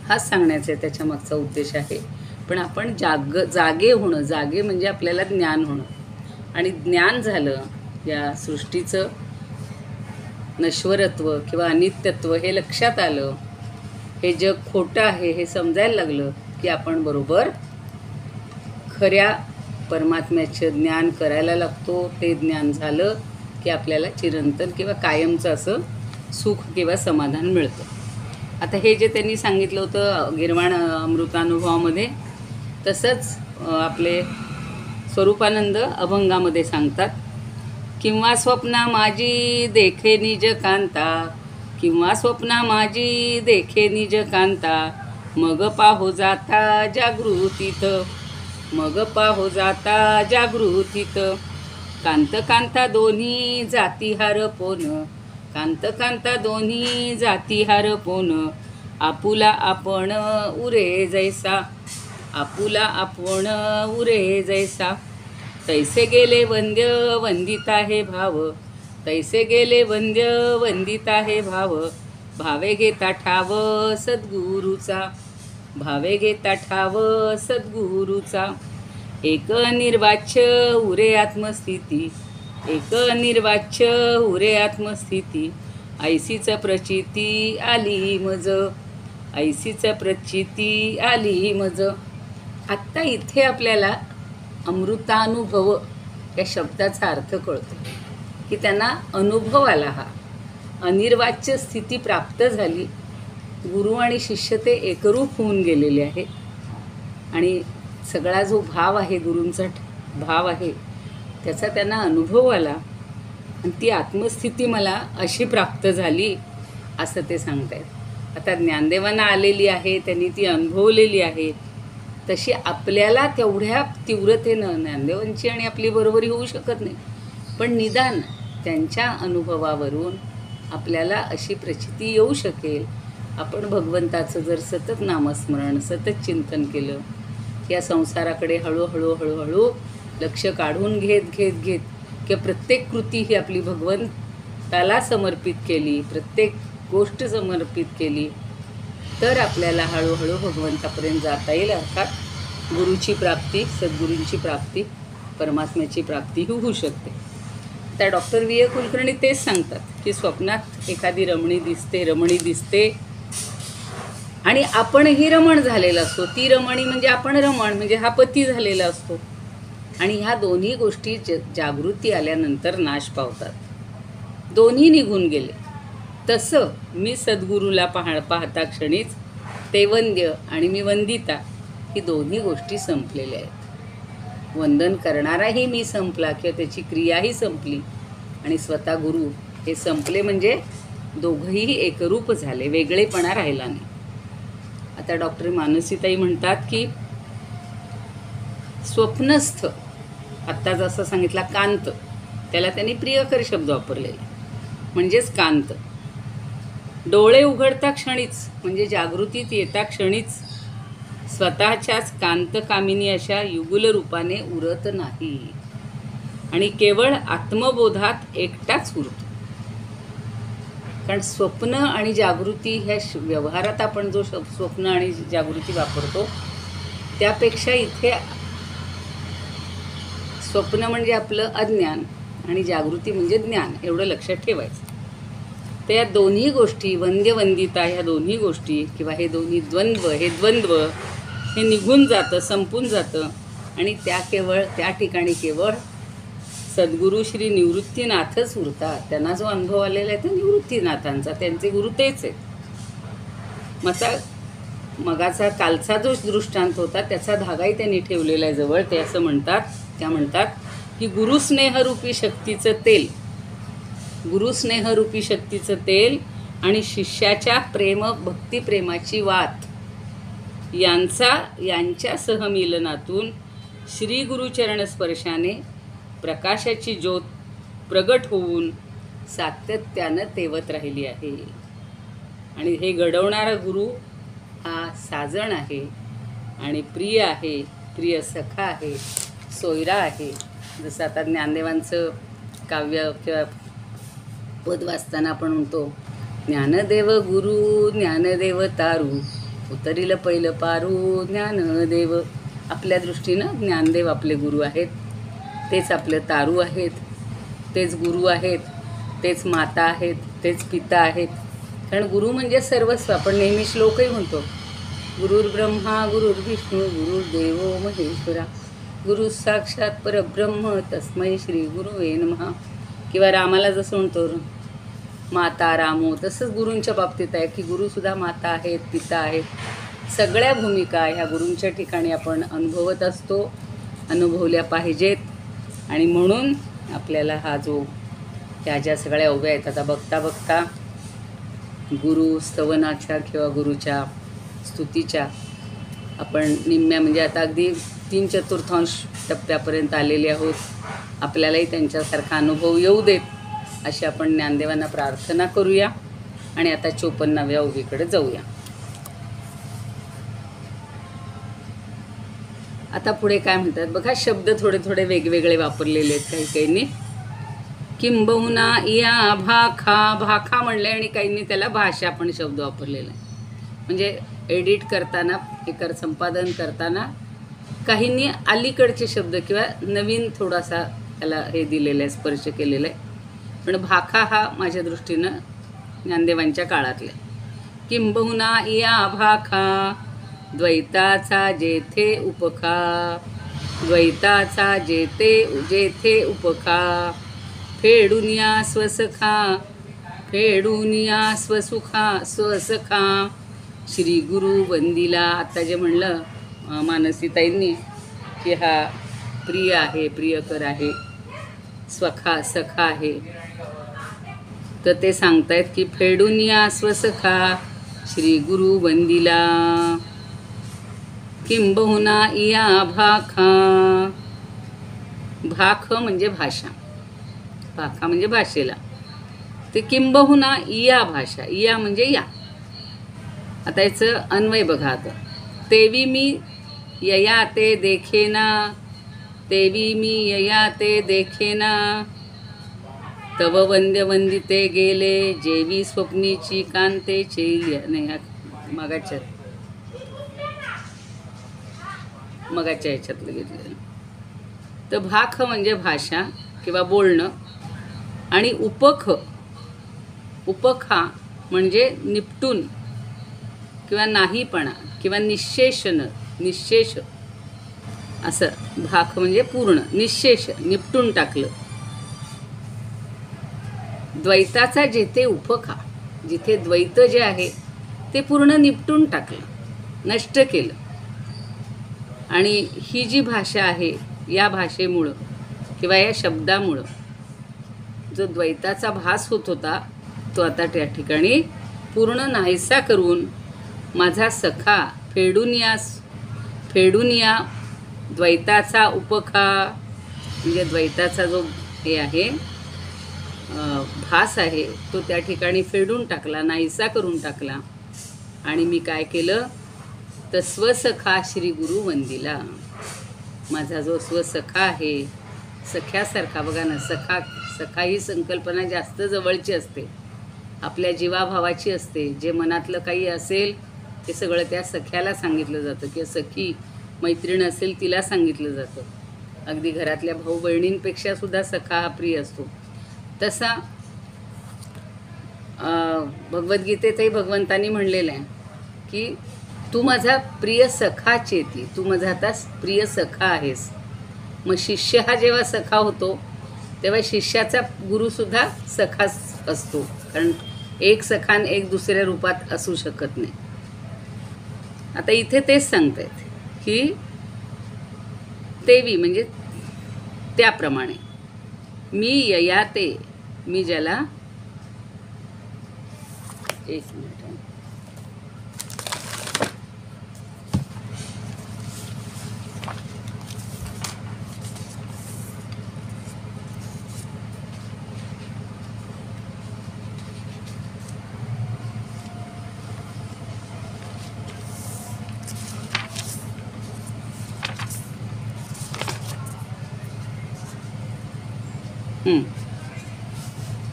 हाच सांगण्याचा त्याच्या मागचा उद्देश आहे. पण आपण जागे होणं, जागे म्हणजे आपल्याला ज्ञान होणं. आणि ज्ञान झालं, या सृष्टीचं नश्वरत्व किंवा अनित्यत्व हे लक्षात आलं, हे जग खोटं आहे हे समजायला लागलं की आपण बरोबर खऱ्या परमात्म्याचं ज्ञान करायला लागतो. ते ज्ञान झालं की आपल्याला चिरंतन किंवा कायमचं असं सुख किंवा समाधान मिळतं. आता हे जे त्यांनी सांगितलं होतं गिरवाण अमृतानुभवामध्ये, तसंच आपले स्वरूपानंद अभंगामध्ये सांगतात, किंवा स्वप्ना माझी देखे निज कांता, किंवा स्वप्ना माझी देखे निज कांता, मग पाहो जाता जागृतीत, मग पाहो जाता जागृतीत, कांत कांता दोन्ही जाती हरपोन, कांत कांता दोन्ही जाती हरपोन, आपुला आपण उरे जैसा, आपुला आपण उरे जैसा, तैसे गेले वंद्य वंदिता हे भाव, तैसे गेले वंद्य वंदिता हे भाव, भावे घेता ठाव सद्गुरूचा, भावे घेता ठाव सद्गुरूचा, एक निर्वाच्य उरे आत्मस्थिती, एक निर्वाच्य उरे आत्मस्थिती, ऐसीच प्रचिती आली मज, ऐसीच प्रचिती आली मज. आत्ता इथे आपल्याला अमृतानुभव या शब्दाचा अर्थ कळतो की त्यांना अनुभव आला, हा अनिर्वाच्य स्थिती प्राप्त झाली. गुरु आणि शिष्य ते एकरूप होऊन गेलेले आहेत आणि सगळा जो भाव आहे, गुरूंचा भाव आहे, त्याचा त्यांना अनुभव आला आणि ती आत्मस्थिती मला अशी प्राप्त झाली असं ते सांगत आहेत. आता ज्ञानदेवांना आलेली आहे, त्यांनी ती अनुभवलेली आहे, तशी आपल्याला तेवढ्या तीव्रतेनं ज्ञानदेवांची आणि आपली बरोबरी होऊ शकत नाही, पण निदान त्यांच्या अनुभवावरून आपल्याला अशी प्रचिती येऊ शकेल. आपण भगवंताचं जर सतत नामस्मरण, सतत चिंतन केलं, या संसाराकडे हळूहळू हळूहळू लक्ष काढून घेत किंवा प्रत्येक कृती ही आपली भगवंताला समर्पित केली, प्रत्येक गोष्ट समर्पित केली, तर आपल्याला हळूहळू भगवंतापर्यंत जाता येईल. अर्थात गुरुची प्राप्ती, सद्गुरूंची प्राप्ती, परमात्म्याची प्राप्ती ही होऊ शकते. त्या डॉक्टर व्ही ए कुलकर्णी तेच सांगतात की स्वप्नात एखादी रमणी दिसते आणि आपणही रमण झालेला असतो. ती रमणी म्हणजे आपण रमण, म्हणजे हा पती झालेला असतो. आणि ह्या दोन्ही गोष्टी जागृती आल्यानंतर नाश पावतात, दोन्ही निघून गेले. तसं मी सद्गुरूला पाहता क्षणीच ते वंद्य आणि मी वंदिता ही दोन्ही गोष्टी संपलेल्या आहेत. वंदन करणाराही मी संपला किंवा त्याची क्रियाही संपली आणि स्वतः गुरु हे संपले, म्हणजे दोघंही एकरूप झाले, वेगळेपणा राहिला नाही. आता डॉक्टर मानसीताई म्हणतात की स्वप्नस्थ, आत्ता जसं सांगितला कांत, त्याला त्यांनी प्रियकर शब्द वापरलेला, म्हणजेच कांत. डोळे उघडता क्षणीच म्हणजे जागृतीत येता क्षणीच स्वतःच्याच कांतकामिनी अशा युगुल रूपाने उरत नाही आणि केवळ आत्मबोधात एकटाच उरतो. कारण स्वप्न आणि जागृती ह्या व्यवहारात आपण जो स्वप्न आणि जागृती वापरतो, त्यापेक्षा इथे स्वप्न म्हणजे आपलं अज्ञान आणि जागृती म्हणजे ज्ञान, एवढं लक्षात ठेवायचं. तर या दोन्ही गोष्टी, वंद्यवंदिता, ह्या दोन्ही गोष्टी किंवा हे दोन्ही द्वंद्व हे निघून जातं, संपून जातं आणि त्या ठिकाणी केवळ सद्गुरू श्री निवृत्तीनाथच उरतात. त्यांना जो अनुभव आलेला आहे तो निवृत्तीनाथांचा, त्यांचे गुरु तेच आहेत. मगाचा कालचा जो दृष्टांत होता त्याचा धागाही त्यांनी ठेवलेला आहे जवळ. ते असं म्हणतात की गुरुस्नेहरूपी शक्तीचं तेल, गुरुस्नेहरूपी शक्तीचं तेल आणि शिष्याच्या भक्तिप्रेमाची वात यांच्या सहमिलनातून श्री गुरुचरण स्पर्शाने प्रकाशाची ज्योत प्रगट होऊन सातत्यानं तेवत राहिली आहे. आणि हे घडवणारा गुरु हा साजण आहे आणि प्रिय आहे, प्रिय सखा आहे, सोयरा आहे. जसं आता ज्ञानदेवांचं काव्य किंवा पद वाचताना आपण म्हणतो, ज्ञानदेव गुरु ज्ञानदेव तारू, उतरील पहिलं पारू ज्ञानदेव. आपल्या दृष्टीनं ज्ञानदेव आपले गुरु आहेत, तेच आपले तारू आहेत, तेच गुरु आहेत, तेच माता आहेत, तेच पिता आहेत. कारण गुरु म्हणजे सर्वस्व. आपण नेहमी श्लोकही म्हणतो, गुरुर्ब्रह्मा गुरुर्विष्णू गुरुर्देवो महेश्वरा, गुरु साक्षात परब्रह्म तस्मै श्री गुरुवे नमः. किंवा रामाला जसं म्हणतो, माता रामो, तसंच गुरूंच्या बाबतीत आहे की गुरुसुद्धा माता आहेत, पिता आहेत. सगळ्या भूमिका ह्या गुरूंच्या ठिकाणी आपण अनुभवत असतो, अनुभवल्या पाहिजेत. आणि म्हणून आपल्याला हा जो ह्या ज्या सगळ्या उभ्या आहेत, आता बघता बघता गुरु स्तवनाच्या किंवा गुरुच्या स्तुतीच्या आपण निम्म्या म्हणजे आता अगदी 3/4 टप्प्यापर्यंत आलेले आहोत. आपल्यालाही त्यांच्यासारखा अनुभव येऊ देत अशी आपण ज्ञानदेवांना प्रार्थना करूया. आणि आता 54व्या उभीकडे जाऊया. आता पुढे काय म्हणतात बघा, शब्द थोडे थोडे वेगवेगळे वापरलेले आहेत काही काहींनी. किंबहुना या भाखा, भाखा म्हणले आणि काहींनी त्याला भाषा पण शब्द वापरलेला आहे. म्हणजे एडिट करताना, एकर संपादन करताना काहींनी अलीकडचे शब्द किंवा नवीन थोडासा त्याला हे दिलेलं आहे, स्पर्श केलेला आहे. पण भाखा हा माझ्या दृष्टीनं ज्ञानदेवांच्या काळातला. किंबहुना या भाखा, द्वैताचा जेथे उपखा, द्वैताचा जेथे उपखा, फेडून या स्वसखा, फेडून या स्वसखा, श्री गुरु वंदिला. आता जे म्हणलं मानसीताईंनी की हा प्रिय आहे, प्रियकर आहे, सखा आहे, तर ते सांगतायत की फेडून या स्वसखा, श्री गुरु वंदिला. किंबहुना या भाखा, भाख म्हणजे भाषा, भाखा म्हणजे भाषेला. ते किंबहुना या भाषा, या म्हणजे या. आता याचं अन्वय बघा. आता तेवी मी यया ते देखेना, तेवी मी यया ते देखेना, तव वंद्य वंदिते गेले, जेवी स्वप्नीची कांते चेलिया. नाही, मगाच्या ह्याच्यातलं घेतलेलं. तर भाख म्हणजे भाषा किंवा बोलणं. आणि उपखा म्हणजे निपटून किंवा नाहीपणा किंवा निश्शेष असं. भाख म्हणजे पूर्ण, निश्शेष निपटून टाकलं. द्वैताचा जेथे उपखा, जिथे द्वैत जे आहे ते पूर्ण निपटून टाकलं, नष्ट केलं. आणि ही जी भाषा आहे, या भाषेमुळं किंवा या शब्दामुळं जो द्वैताचा भास होत होता तो आता त्या ठिकाणी पूर्ण नाहीसा करून माझा सखा फेडून या द्वैताचा उपखा, म्हणजे द्वैताचा जो हे आहे भास आहे तो त्या ठिकाणी फेडून टाकला, नाहीसा करून टाकला. आणि मी काय केलं तर स्वसखा श्री गुरु वंदिला. माझा जो स्वसखा आहे, सख्यासारखा. बघा ना, सखा ही संकल्पना जास्त जवळची असते, आपल्या जीवाभावाची असते. जे मनातलं काही असेल ते सगळं त्या सख्याला सांगितलं जातं, किंवा सखी मैत्रीण असेल तिला सांगितलं जातं. अगदी घरातल्या भाऊ बहिणींपेक्षा सुद्धा सखा हा प्रिय असतो. तसा भगवद्गीतेतही भगवंतांनी म्हणलेलं आहे की तू माझा प्रिय सखा चेती, तू माझा आता प्रिय सखा आहेस. मग शिष्य हा जेव्हा सखा होतो तेव्हा शिष्याचा गुरुसुद्धा सखाच असतो, कारण एक सखान एक दुसऱ्या रूपात असू शकत नाही. आता इथे तेच सांगतायत की तेवी म्हणजे त्याप्रमाणे, मी यया ते, मी ज्याला, एक मिनिट,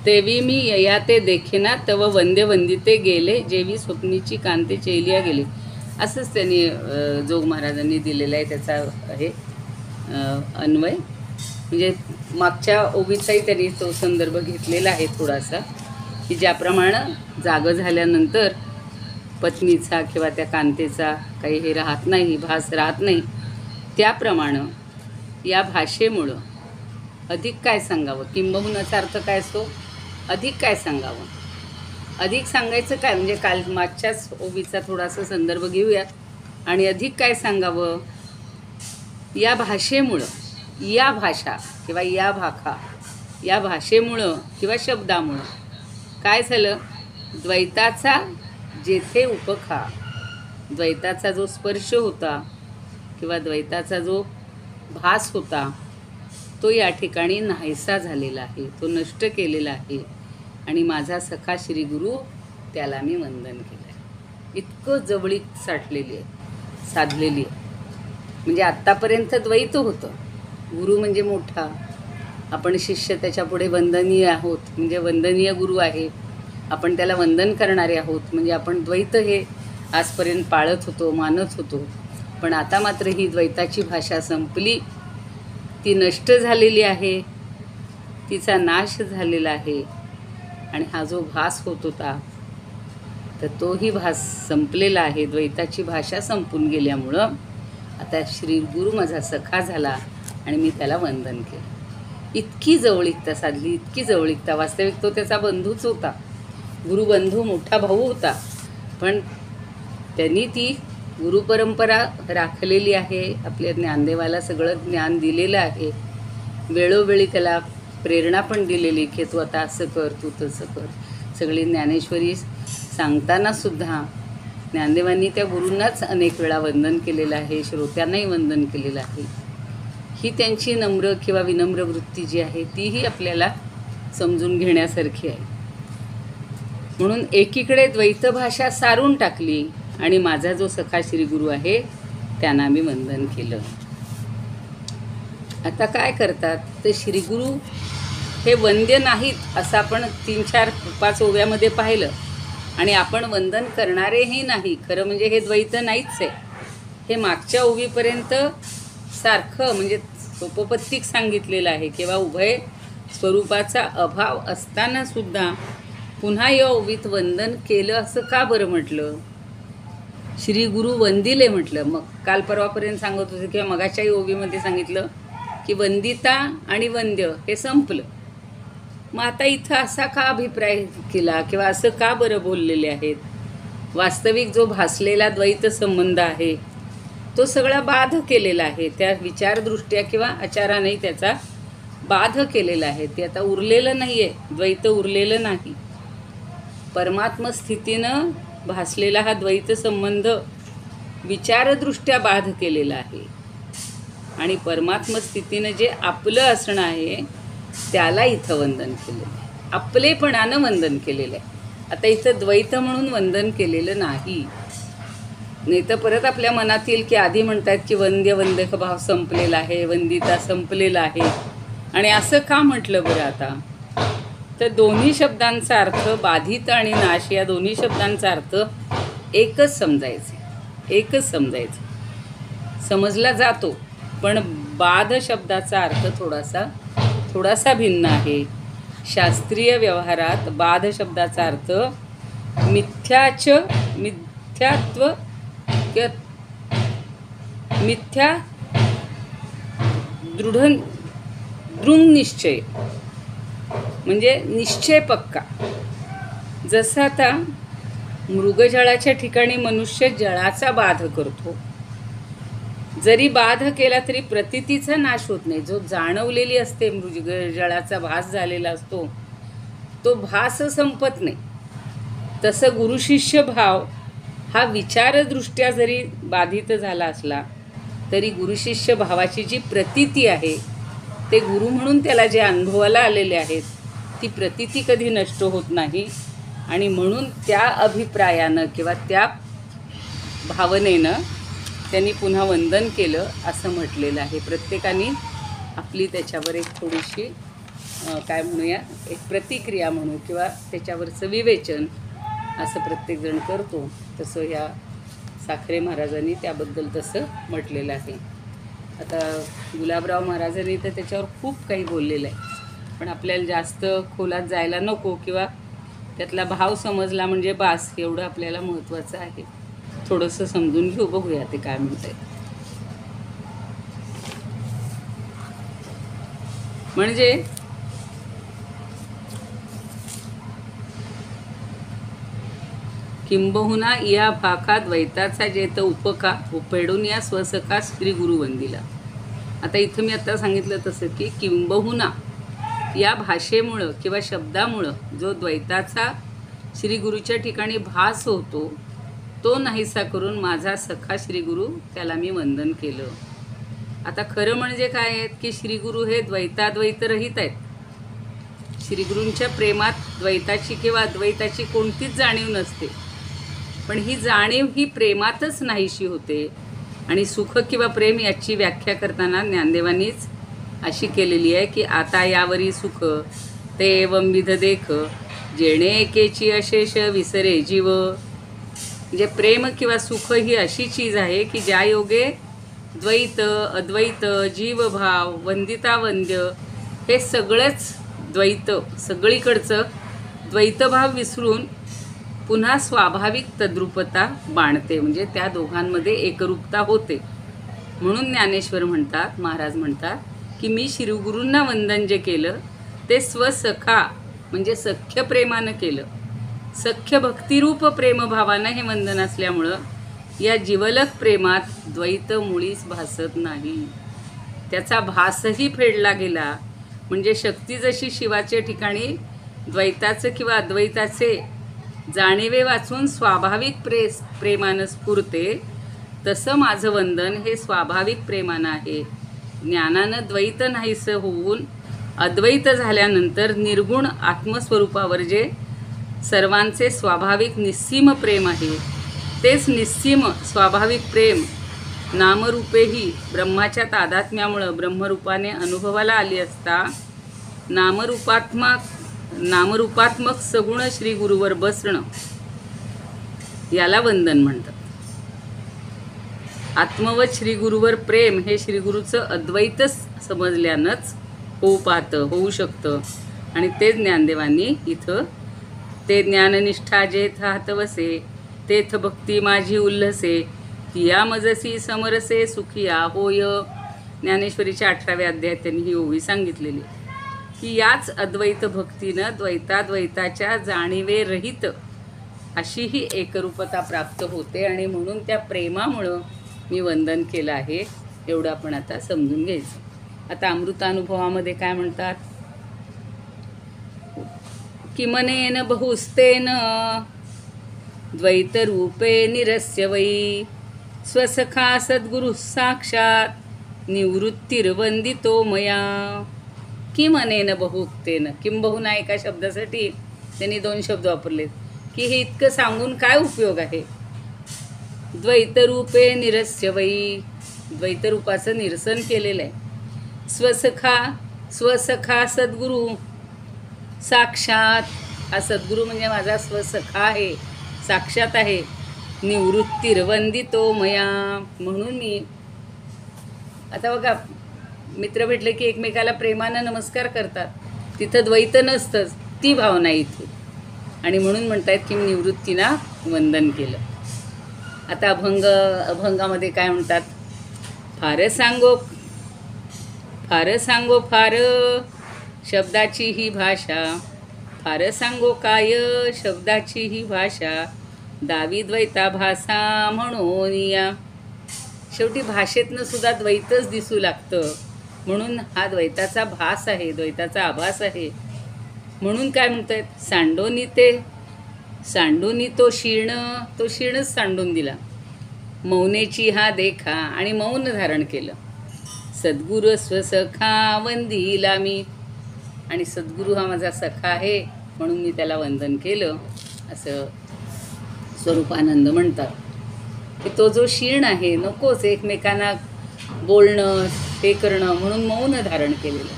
तेवी मी यया ते देखेना, तव वंदे वंदिते गेले, जेवी स्वप्नीची कांते चेलिया गेले. असंच त्यांनी जोग महाराजांनी दिलेलं आहे. त्याचा आहे अन्वय. म्हणजे मागच्या ओबीचाही त्यांनी तो संदर्भ घेतलेला आहे थोडासा, की ज्याप्रमाणे जागं झाल्यानंतर पत्नीचा किंवा त्या कांतेचा काही हे राहत नाही, भास राहत नाही, त्याप्रमाणे या भाषेमुळं अधिक काय सांगावं, किंबहुनाचा अर्थ काय असतो, अधिक काय सांगावं. अधिक सांगायचं काय म्हणजे काल मागच्याच ओवीचा थोडासा संदर्भ घेऊयात आणि अधिक काय सांगावं. या भाषेमुळं, या भाषा किंवा या भाखा, या भाषेमुळं किंवा शब्दामुळं काय झालं, द्वैताचा जेथे उपखा, द्वैताचा जो स्पर्श होता किंवा द्वैताचा जो भास होता तो या ठिकाणी नाहीसा झालेला आहे, तो नष्ट केलेला आहे. आणि माझा सखा श्री गुरु त्याला मी वंदन केलं आहे. इतकं जवळीक साधलेली आहे. म्हणजे आत्तापर्यंत द्वैत होतं, गुरु म्हणजे मोठा, आपण शिष्य त्याच्यापुढे वंदनीय आहोत, म्हणजे वंदनीय गुरु आहे, आपण त्याला वंदन करणारे आहोत, म्हणजे आपण द्वैत हे आजपर्यंत पाळत होतो, मानत होतो. पण आता मात्र ही द्वैताची भाषा संपली, ती नष्ट झालेली आहे, तिचा नाश झालेला आहे. आणि हा जो भास होत होता तर तोही भास संपलेला आहे. द्वैताची भाषा संपून गेल्यामुळं आता श्री गुरु माझा सखा झाला आणि मी त्याला वंदन केलं. इतकी जवळीकता साधली, इतकी जवळीकता. वास्तविक तो त्याचा बंधूच होता, गुरुबंधू, मोठा भाऊ होता, पण त्यांनी ती गुरुपरंपरा राखलेली आहे. आपल्या ज्ञानदेवाला सगळं ज्ञान दिलेलं आहे, वेळोवेळी त्याला प्रेरणा पण दिलेली की तू आता असं कर, तू तसं कर. सगळी ज्ञानेश्वरी सांगतानासुद्धा ज्ञानदेवांनी त्या गुरूंनाच अनेक वेळा वंदन केलेलं आहे, श्रोत्यांनाही वंदन केलेलं आहे. ही त्यांची नम्र किंवा विनम्र वृत्ती जी आहे तीही आपल्याला समजून घेण्यासारखी आहे. म्हणून एकीकडे द्वैत भाषा सारून टाकली आणि माझा जो सखा श्री गुरु आहे त्यांना मी वंदन केलं. आता काय करतात तर श्रीगुरु हे वंद्य नाहीत असं आपण 3-4-5 ओव्यामध्ये पाहिलं. आणि आपण वंदन करणारेही नाही, खरं म्हणजे हे द्वैत नाहीच आहे. हे मागच्या ओवीपर्यंत सारखं म्हणजे सोपपत्तिक सांगितलेलं आहे किंवा उभय स्वरूपाचा अभाव असतानासुद्धा पुन्हा या ओवीत वंदन केलं असं का बरं म्हटलं. श्री गुरु वंदिले म्हटलं. मग काल परवापर्यंत सांगत होते किंवा मगाच्याही ओवीमध्ये सांगितलं की वंदिता आणि वंद्य हे संपलं. मग आता इथं असा का अभिप्राय केला किंवा असं का बरं बोललेले आहेत. वास्तविक जो भासलेला द्वैत संबंध आहे तो सगळा बाध केलेला आहे, त्या विचारदृष्ट्या किंवा आचारानेही त्याचा बाध केलेला आहे. ते आता उरलेलं नाही आहे, द्वैत उरलेलं नाही. परमात्म स्थितीनं भासलेला हा द्वैत संबंध विचारदृष्ट्या बाध केलेला आहे. आणि परमात्म स्थितीनं जे आपलं असणं आहे त्याला इथं वंदन केलेलं आहे, आपलेपणानं वंदन केलेलं आहे. आता इथं द्वैत म्हणून वंदन केलेलं नाही. नाही तर परत आपल्या मनात येईल की आधी म्हणतात की वंद्य भाव संपलेला आहे, वंदिता संपलेला आहे. आणि असं का म्हटलं बरं आता. तर दोन्ही शब्दांचा अर्थ बाधित आणि नाश या दोन्ही शब्दांचा अर्थ एकच समजायचं, समजला जातो. पण बाध शब्दाचा अर्थ थोडासा भिन्न आहे. शास्त्रीय व्यवहारात बाध शब्दाचा अर्थ मिथ्या दृढ निश्चय म्हणजे निश्चय पक्का. जसं आता मृगजळाच्या ठिकाणी मनुष्य जळाचा बाध करतो, जरी बाध केला तरी प्रतीतीचा नाश होत नाही. जो जाणवलेली असते मृगजळाचा भास झालेला असतो तो भास संपत नाही. तसं गुरुशिष्य भाव हा विचारदृष्ट्या जरी बाधित झाला असला तरी गुरुशिष्य भावाची जी प्रतीती आहे ते गुरु म्हणून त्याला जे अनुभवाला आलेले आहेत ती प्रतीती कधी नष्ट होत नाही. आणि म्हणून त्या अभिप्रायानं किंवा त्या भावनेनं त्यांनी पुन्हा वंदन केलं असं म्हटलेलं आहे. प्रत्येकाने आपली त्याच्यावर एक थोडीशी काय म्हणूया एक प्रतिक्रिया म्हणू किंवा त्याच्यावरचं विवेचन असं प्रत्येकजण करतो. तसं ह्या साखरे महाराजांनी त्याबद्दल तसं म्हटलेलं आहे. आता गुलाबराव महाराजांनी तर त्याच्यावर खूप काही बोललेलं आहे, पण आपल्याला जास्त खोलात जायला नको किंवा त्यातला भाव समजला म्हणजे बास एवढं आपल्याला महत्त्वाचं आहे. थोडंसं समजून घेऊ, बघूया ते काय म्हणत आहेत. म्हणजे किंबहुना या भाका द्वैताचा जेत उपका उपेडून या स्वसखा श्री गुरु वंदिला. आता इथं मी आता सांगितलं तसं की किंबहुना या भाषेमुळं किंवा शब्दामुळं जो द्वैताचा श्री गुरुच्या ठिकाणी भास होतो तो नाहीसा करून माझा सखा श्री गुरु त्याला मी वंदन केलं. आता खरं म्हणजे काय आहे की श्री गुरु हे द्वैताद्वैत रहित आहेत. श्री गुरूंच्या प्रेमात द्वैताची किंवा अद्वैताची कोणतीच जाणीव नसते, पण ही जाणीव ही प्रेमातच नाहीशी होते. आणि सुख किंवा प्रेम याची व्याख्या करताना ज्ञानदेवांनीच अशी केलेली आहे की आता यावरी सुख ते एवंविध देख जेणे एकेची अशेष विसरे जीव. म्हणजे प्रेम किंवा सुख ही अशी चीज आहे की ज्या योगे द्वैत अद्वैत जीवभाव वंदितावंद्य हे सगळंच द्वैत सगळीकडचं द्वैतभाव विसरून पुन्हा स्वाभाविक तद्रूपता बाणते. म्हणजे त्या दोघांमध्ये एकरूपता होते. म्हणून ज्ञानेश्वर म्हणतात, महाराज म्हणतात की मी श्रीगुरूंना वंदन जे केलं ते स्वसखा म्हणजे सख्य प्रेमानं केलं. सख्य भक्तिरूप प्रेमभावानं हे वंदन असल्यामुळं या जिवलक प्रेमात द्वैत मुळीच भासत नाही. त्याचा भासही फेडला गेला. म्हणजे शक्ती जशी शिवाच्या ठिकाणी द्वैताचं किंवा अद्वैताचे जाणीवे वाचून स्वाभाविक प्रेमानं स्फुरते, तसं माझं वंदन हे स्वाभाविक प्रेमानं आहे. ज्ञानानं द्वैत नाहीसं होऊन अद्वैत झाल्यानंतर निर्गुण आत्मस्वरूपावर जे सर्वांचे स्वाभाविक निस्सीम प्रेम आहे, तेच निस्सीम स्वाभाविक प्रेम नामरूपेही ब्रह्माच्या तादात्म्यामुळं ब्रह्मरूपाने अनुभवाला आली असता नामरूपात्मक सगुण श्री गुरुवर बसणं याला वंदन म्हणतात. आत्मवत श्री गुरुवर प्रेम हे श्री गुरुचं अद्वैत समजल्यानंच होऊ शकतं. आणि ते ज्ञानदेवांनी इथं ते ज्ञाननिष्ठा जेथ हातवसे तेथ भक्ती माझी उल्हसे तिया मजसी समरसे सुखिया होय. ज्ञानेश्वरीच्या 18व्या अध्यायात त्यांनी ही ओवी सांगितलेली की याच अद्वैत भक्तीनं द्वैताद्वैताच्या जाणीवे रहित अशी ही एकरूपता प्राप्त होते. आणि म्हणून त्या प्रेमामुळं मी वंदन केलं आहे. एवढं आपण आता समजून घ्यायचं. आता अमृतानुभवामध्ये काय म्हणतात, किमनेन बहुस्तेन द्वैतरूपे निरस्य वै स्वसखा सद्गुरु साक्षात निवृत्तिर्वंदितो मया. किमनेन बहुक्तेन, किंबहुना एका शब्दासाठी त्यांनी 2 शब्द वापरलेत की हे इतकं सांगून काय उपयोग आहे. द्वैतरूपे निरस्य वै, द्वैतरूपाचं निरसन केलेलं आहे. स्वसखा सद्गुरु साक्षात, हा सद्गुरू म्हणजे माझा स्वसखा आहे, साक्षात आहे. निवृत्तिर्वंदितो मया, म्हणून मी आता बघा मित्र भेटले की एकमेकाला प्रेमानं नमस्कार करतात, तिथं द्वैत नसतंच, ती भावना इथे. आणि म्हणून म्हणतात की मी निवृत्तीला वंदन केलं. आता अभंगामध्ये काय म्हणतात, फार सांगो फार शब्दाची ही भाषा, फार सांगो काय शब्दाची ही भाषा, दावी द्वैता भाषा म्हणून या. शेवटी भाषेतनं सुद्धा द्वैतच दिसू लागतं. म्हणून हा द्वैताचा भास आहे, द्वैताचा आभास आहे. म्हणून काय म्हणतात, सांडूनी तो शीणच सांडून दिला. मौनेची हा देखा, आणि मौन धारण केलं. सद्गुरु स्वसखा वंदिला मी, आणि सद्गुरू हा माझा सखा आहे म्हणून मी त्याला वंदन केलं, असं स्वरूपानंद म्हणतात. की तो जो शीण आहे, नकोच एकमेकांना बोलणं हे करणं, म्हणून मौन धारण केलेलं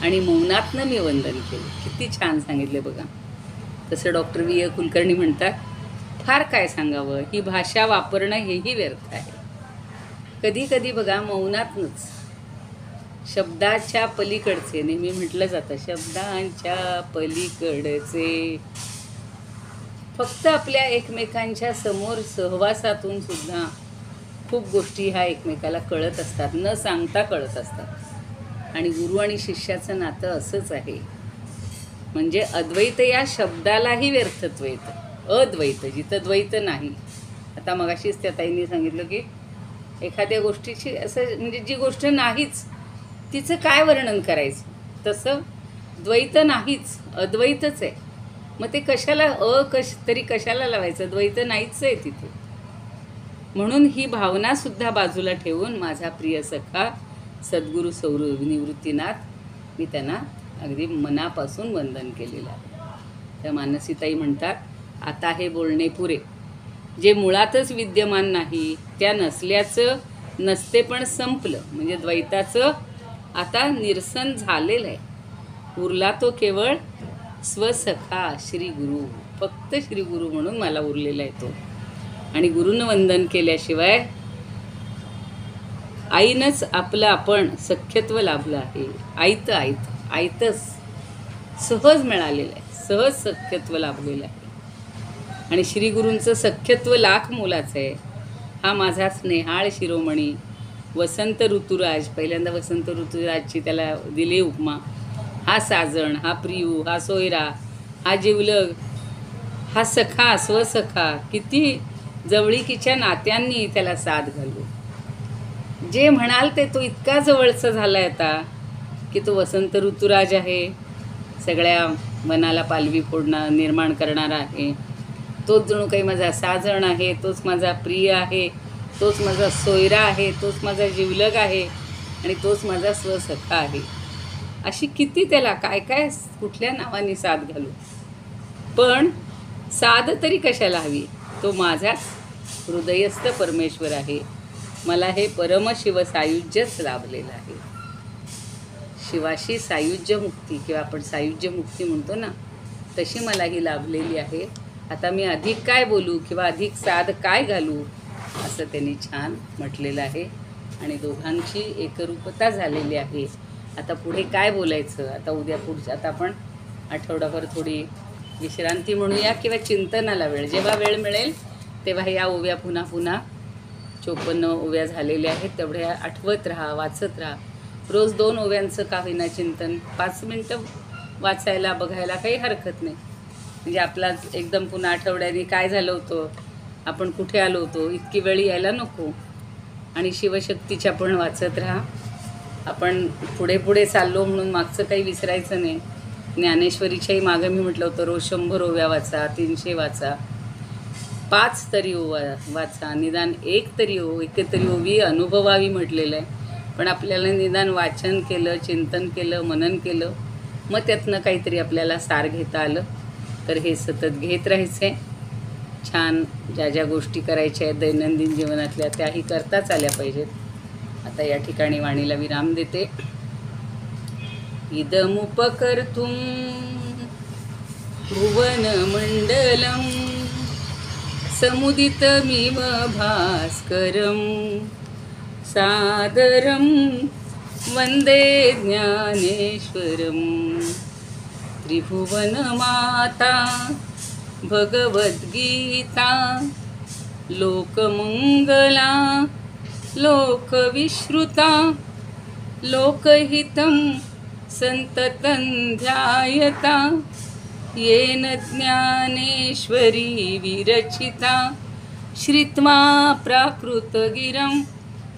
आणि मौनातनं मी वंदन केलं. किती छान सांगितले बघा. तसं डॉक्टर V. कुलकर्णी म्हणतात, फार काय सांगावं, ही भाषा वापरणं हेही व्यर्थ आहे. कधी कधी बघा मौनातनंच शब्दाच्या पलीकडचे, नेहमी म्हटलं जातं शब्दांच्या पलीकडचे, फक्त आपल्या एकमेकांच्या समोर सहवासातून सुद्धा खूप गोष्टी ह्या एकमेकाला कळत असतात, न सांगता कळत असतात. आणि गुरु आणि शिष्याचं नातं असंच आहे. म्हणजे अद्वैत या शब्दालाही व्यर्थत्व येतं. अद्वैत, जिथं द्वैत नाही. आता मगाशीच त्या ताईंनी सांगितलं की एखाद्या गोष्टीची असं म्हणजे जी गोष्ट नाहीच तिचं काय वर्णन करायचं, तसं द्वैत नाहीच, अद्वैतच आहे. मग ते कशाला तरी कशाला लावायचं, द्वैत नाहीच आहे तिथे. म्हणून ही भावनासुद्धा बाजूला ठेवून माझा प्रिय सखा सद्गुरू निवृत्तीनाथ, मी त्यांना अगदी मनापासून वंदन केलेलं आहे. त्या मानसीताई म्हणतात, आता हे बोलणे पुरे. जे मुळातच विद्यमान नाही त्या नसल्याचं नसते पण संपलं, म्हणजे द्वैताचं आता निरसन झालेलं आहे. उरला तो केवळ स्वसखा श्री गुरु, फक्त श्री गुरु म्हणून मला उरलेला आहे तो. आणि गुरूनं वंदन केल्याशिवाय आईनंच आपलं आपण सख्यत्व लाभलं आहे. आयतच सहज मिळालेलं आहे, सहज सख्यत्व लाभलेलं आहे. आणि श्री गुरूंचं सख्यत्व लाख मोलाचं आहे. हा माझा स्नेहाळ शिरोमणी वसंत ऋतुराज, पहिल्यांदा वसंत ऋतुराजची त्याला दिली उपमा. हा साजण, हा प्रियू, हा सोयरा, हा जिवलग, हा सखा स्वसखा, किती जवळीकीच्या नात्यांनी त्याला साथ घालू. जे म्हणाल ते तो इतका जवळचा झाला आहे आता की तो वसंत ऋतुराज आहे, सगळ्या मनाला पालवी फोडणं निर्माण करणारा आहे. तोच जणू काही माझा साजण आहे, तोच माझा प्रिय आहे, तोच माझा सोयरा आहे, तोच माझा जिवलग आहे आणि तोच माझा स्वसखा आहे. अशी किती त्याला काय काय कुठल्या नावाने साथ घालू. पण साध तरी कशाला हवी, तो माझा हृदयस्थ परमेश्वर आहे. मला हे परमशिव सायुज्यच लाभलेलं आहे. शिवाशी सायुज्य मुक्ती किंवा आपण सायुज्य मुक्ती म्हणतो ना, तशी मला ही लाभलेली आहे. आता मी अधिक काय बोलू किंवा अधिक साध काय घालू, असं त्यांनी छान म्हटलेलं आहे. आणि दोघांची एकरूपता झालेली आहे. आता पुढे काय बोलायचं, आता उद्या पुढच्या, आता आपण आठवडाभर थोडी विश्रांती म्हणूया किंवा चिंतनाला वेळ, जेव्हा वेळ मिळेल तेव्हा या ओव्या पुन्हा 54 ओव्या झालेल्या आहेत, तेवढ्या आठवत राहा, वाचत राहा. रोज 2 ओव्यांचं का होईना चिंतन 5 मिनटं वाचायला बघायला काही हरकत नाही. म्हणजे आपला एकदम पुन्हा आठवड्याने काय झालं होतं, आपण कुठे आलो होतो, इतकी वेळ यायला नको. आणि शिवशक्तीच्या पण वाचत राहा. आपण पुढे पुढे चाललो म्हणून मागचं काही विसरायचं नाही. ज्ञानेश्वरीच्याही मागं मी म्हटलं होतं रोज 100 ओव्या वाचा, 300 वाचा, 5 तरी वाचा, निदान एक तरी ओवी अनुभवावी म्हटलेलं आहे. पण आपल्याला निदान वाचन केलं, चिंतन केलं, मनन केलं, मग त्यातनं काहीतरी आपल्याला सार घेता आलं तर हे सतत घेत राहायचं आहे. छान ज्या ज्या गोष्टी करायच्या आहेत दैनंदिन जीवनातल्या त्याही करताच आल्या पाहिजेत. आता या ठिकाणी वाणीला विराम देते. इदमुपकर्तुं भुवनमण्डलं समुदितमिव भास्करं सादरं वन्दे ज्ञानेश्वरं. त्रिभुवनमाता भगवद्गीता लोकमङ्गला लोकविश्रुता लोकहितं संततं ध्यायता येन ज्ञानेश्वरी विरचिता. श्रित्वा प्राकृतगिरं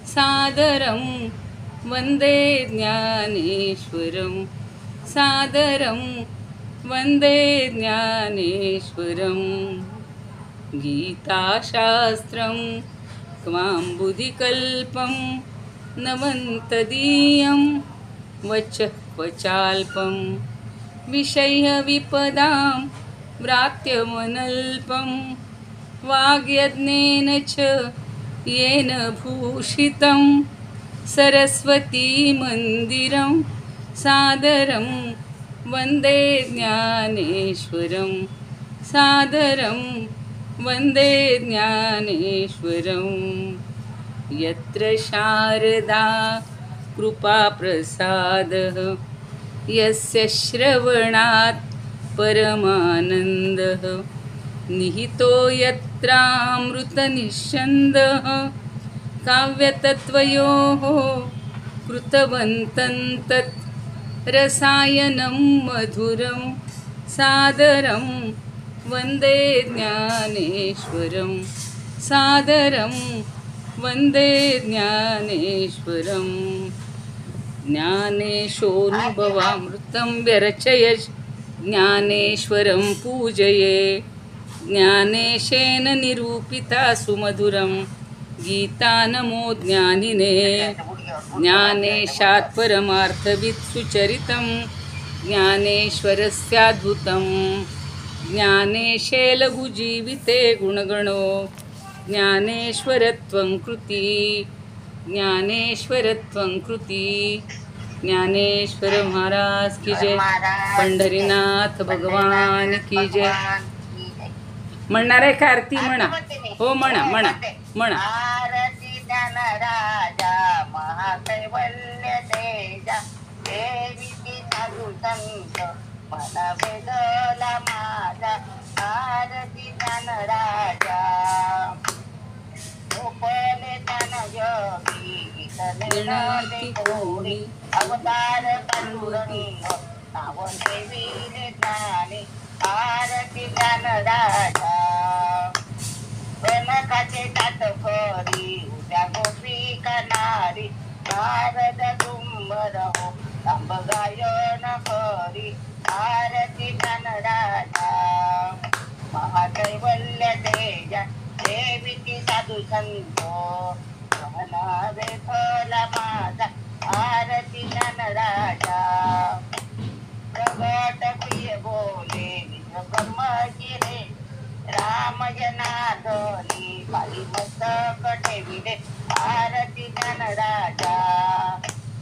सादरं वन्दे ज्ञानेश्वरं सादरं वन्दे ज्ञानेश्वरं. गीताशास्त्रं क्वाम्बुधिकल्पं नवन्तदीयं वचः क्वचाल्पं विषयविपदां व्रात्यमनल्पं वाग्यज्ञेन च येन भूषितं सरस्वतीमन्दिरं सादरं वन्दे ज्ञानेश्वरं सादरं वन्दे ज्ञानेश्वरं. यत्र शारदा कृपाप्रसादः यस्य श्रवणात् परमानन्दः निहितो यत्रामृतनिःस्यन्दः काव्यतत्त्वयोः कृतवन्तं तत् रसायनं मधुरं सादरं वन्दे ज्ञानेश्वरं सादरं वन्दे ज्ञानेश्वरं ज्ञानेशोऽनुभवामृतं व्यरचय ज्ञानेश्वरं पूजये ज्ञानेशेन निरूपिता सुमधुरं गीता नमो ज्ञानिने ज्ञानेशात् परमार्थवित् सुचरितं ज्ञानेश्वरस्याद्भुतं ज्ञानेशे लघुजीविते गुणगणो ज्ञानेश्वरत्वं कृति ज्ञानेश्वरत्वं कृति ज्ञानेश्वर महाराज की जय पंढरीनाथ भगवान की जय म्हणणार आहे का आरती म्हणा हो म्हणा म्हणा म्हणा आरती ज्ञान राजा महाकैवल्य तेजा देवीची साधू संत मन वेदला माझा आरती ज्ञान राजा गोपने ज्ञान योगी गीतने कोणी अवतार पांडुरंग नाव देवीने ज्ञानी आरती ज्ञान राजा कनकाचे ताट फरी उद्या गोपी कनारी नारद कुंभर हो तांब गायन हरी आरती ज्ञान राजा महाकैवल्य तेजा देवीची साधू संत कहना वेथला माझा आरती ज्ञान राजा प्रगट प्रिय बोले निज ब्रह्म गिरे राम जनार्दनी पाली मस्तक ठेविले आरती ज्ञान राजा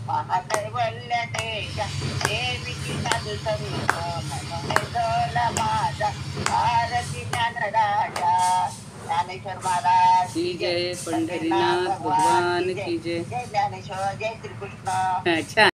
महाकैवल्य तेजा देवीची साधू संत मनोवेदला माझा आरती ज्ञान राजा ज्ञानेश्वर महाराज की जय पंढरीनाथ भगवान की जय जय ज्ञानेश्वर जय श्रीकृष्ण छान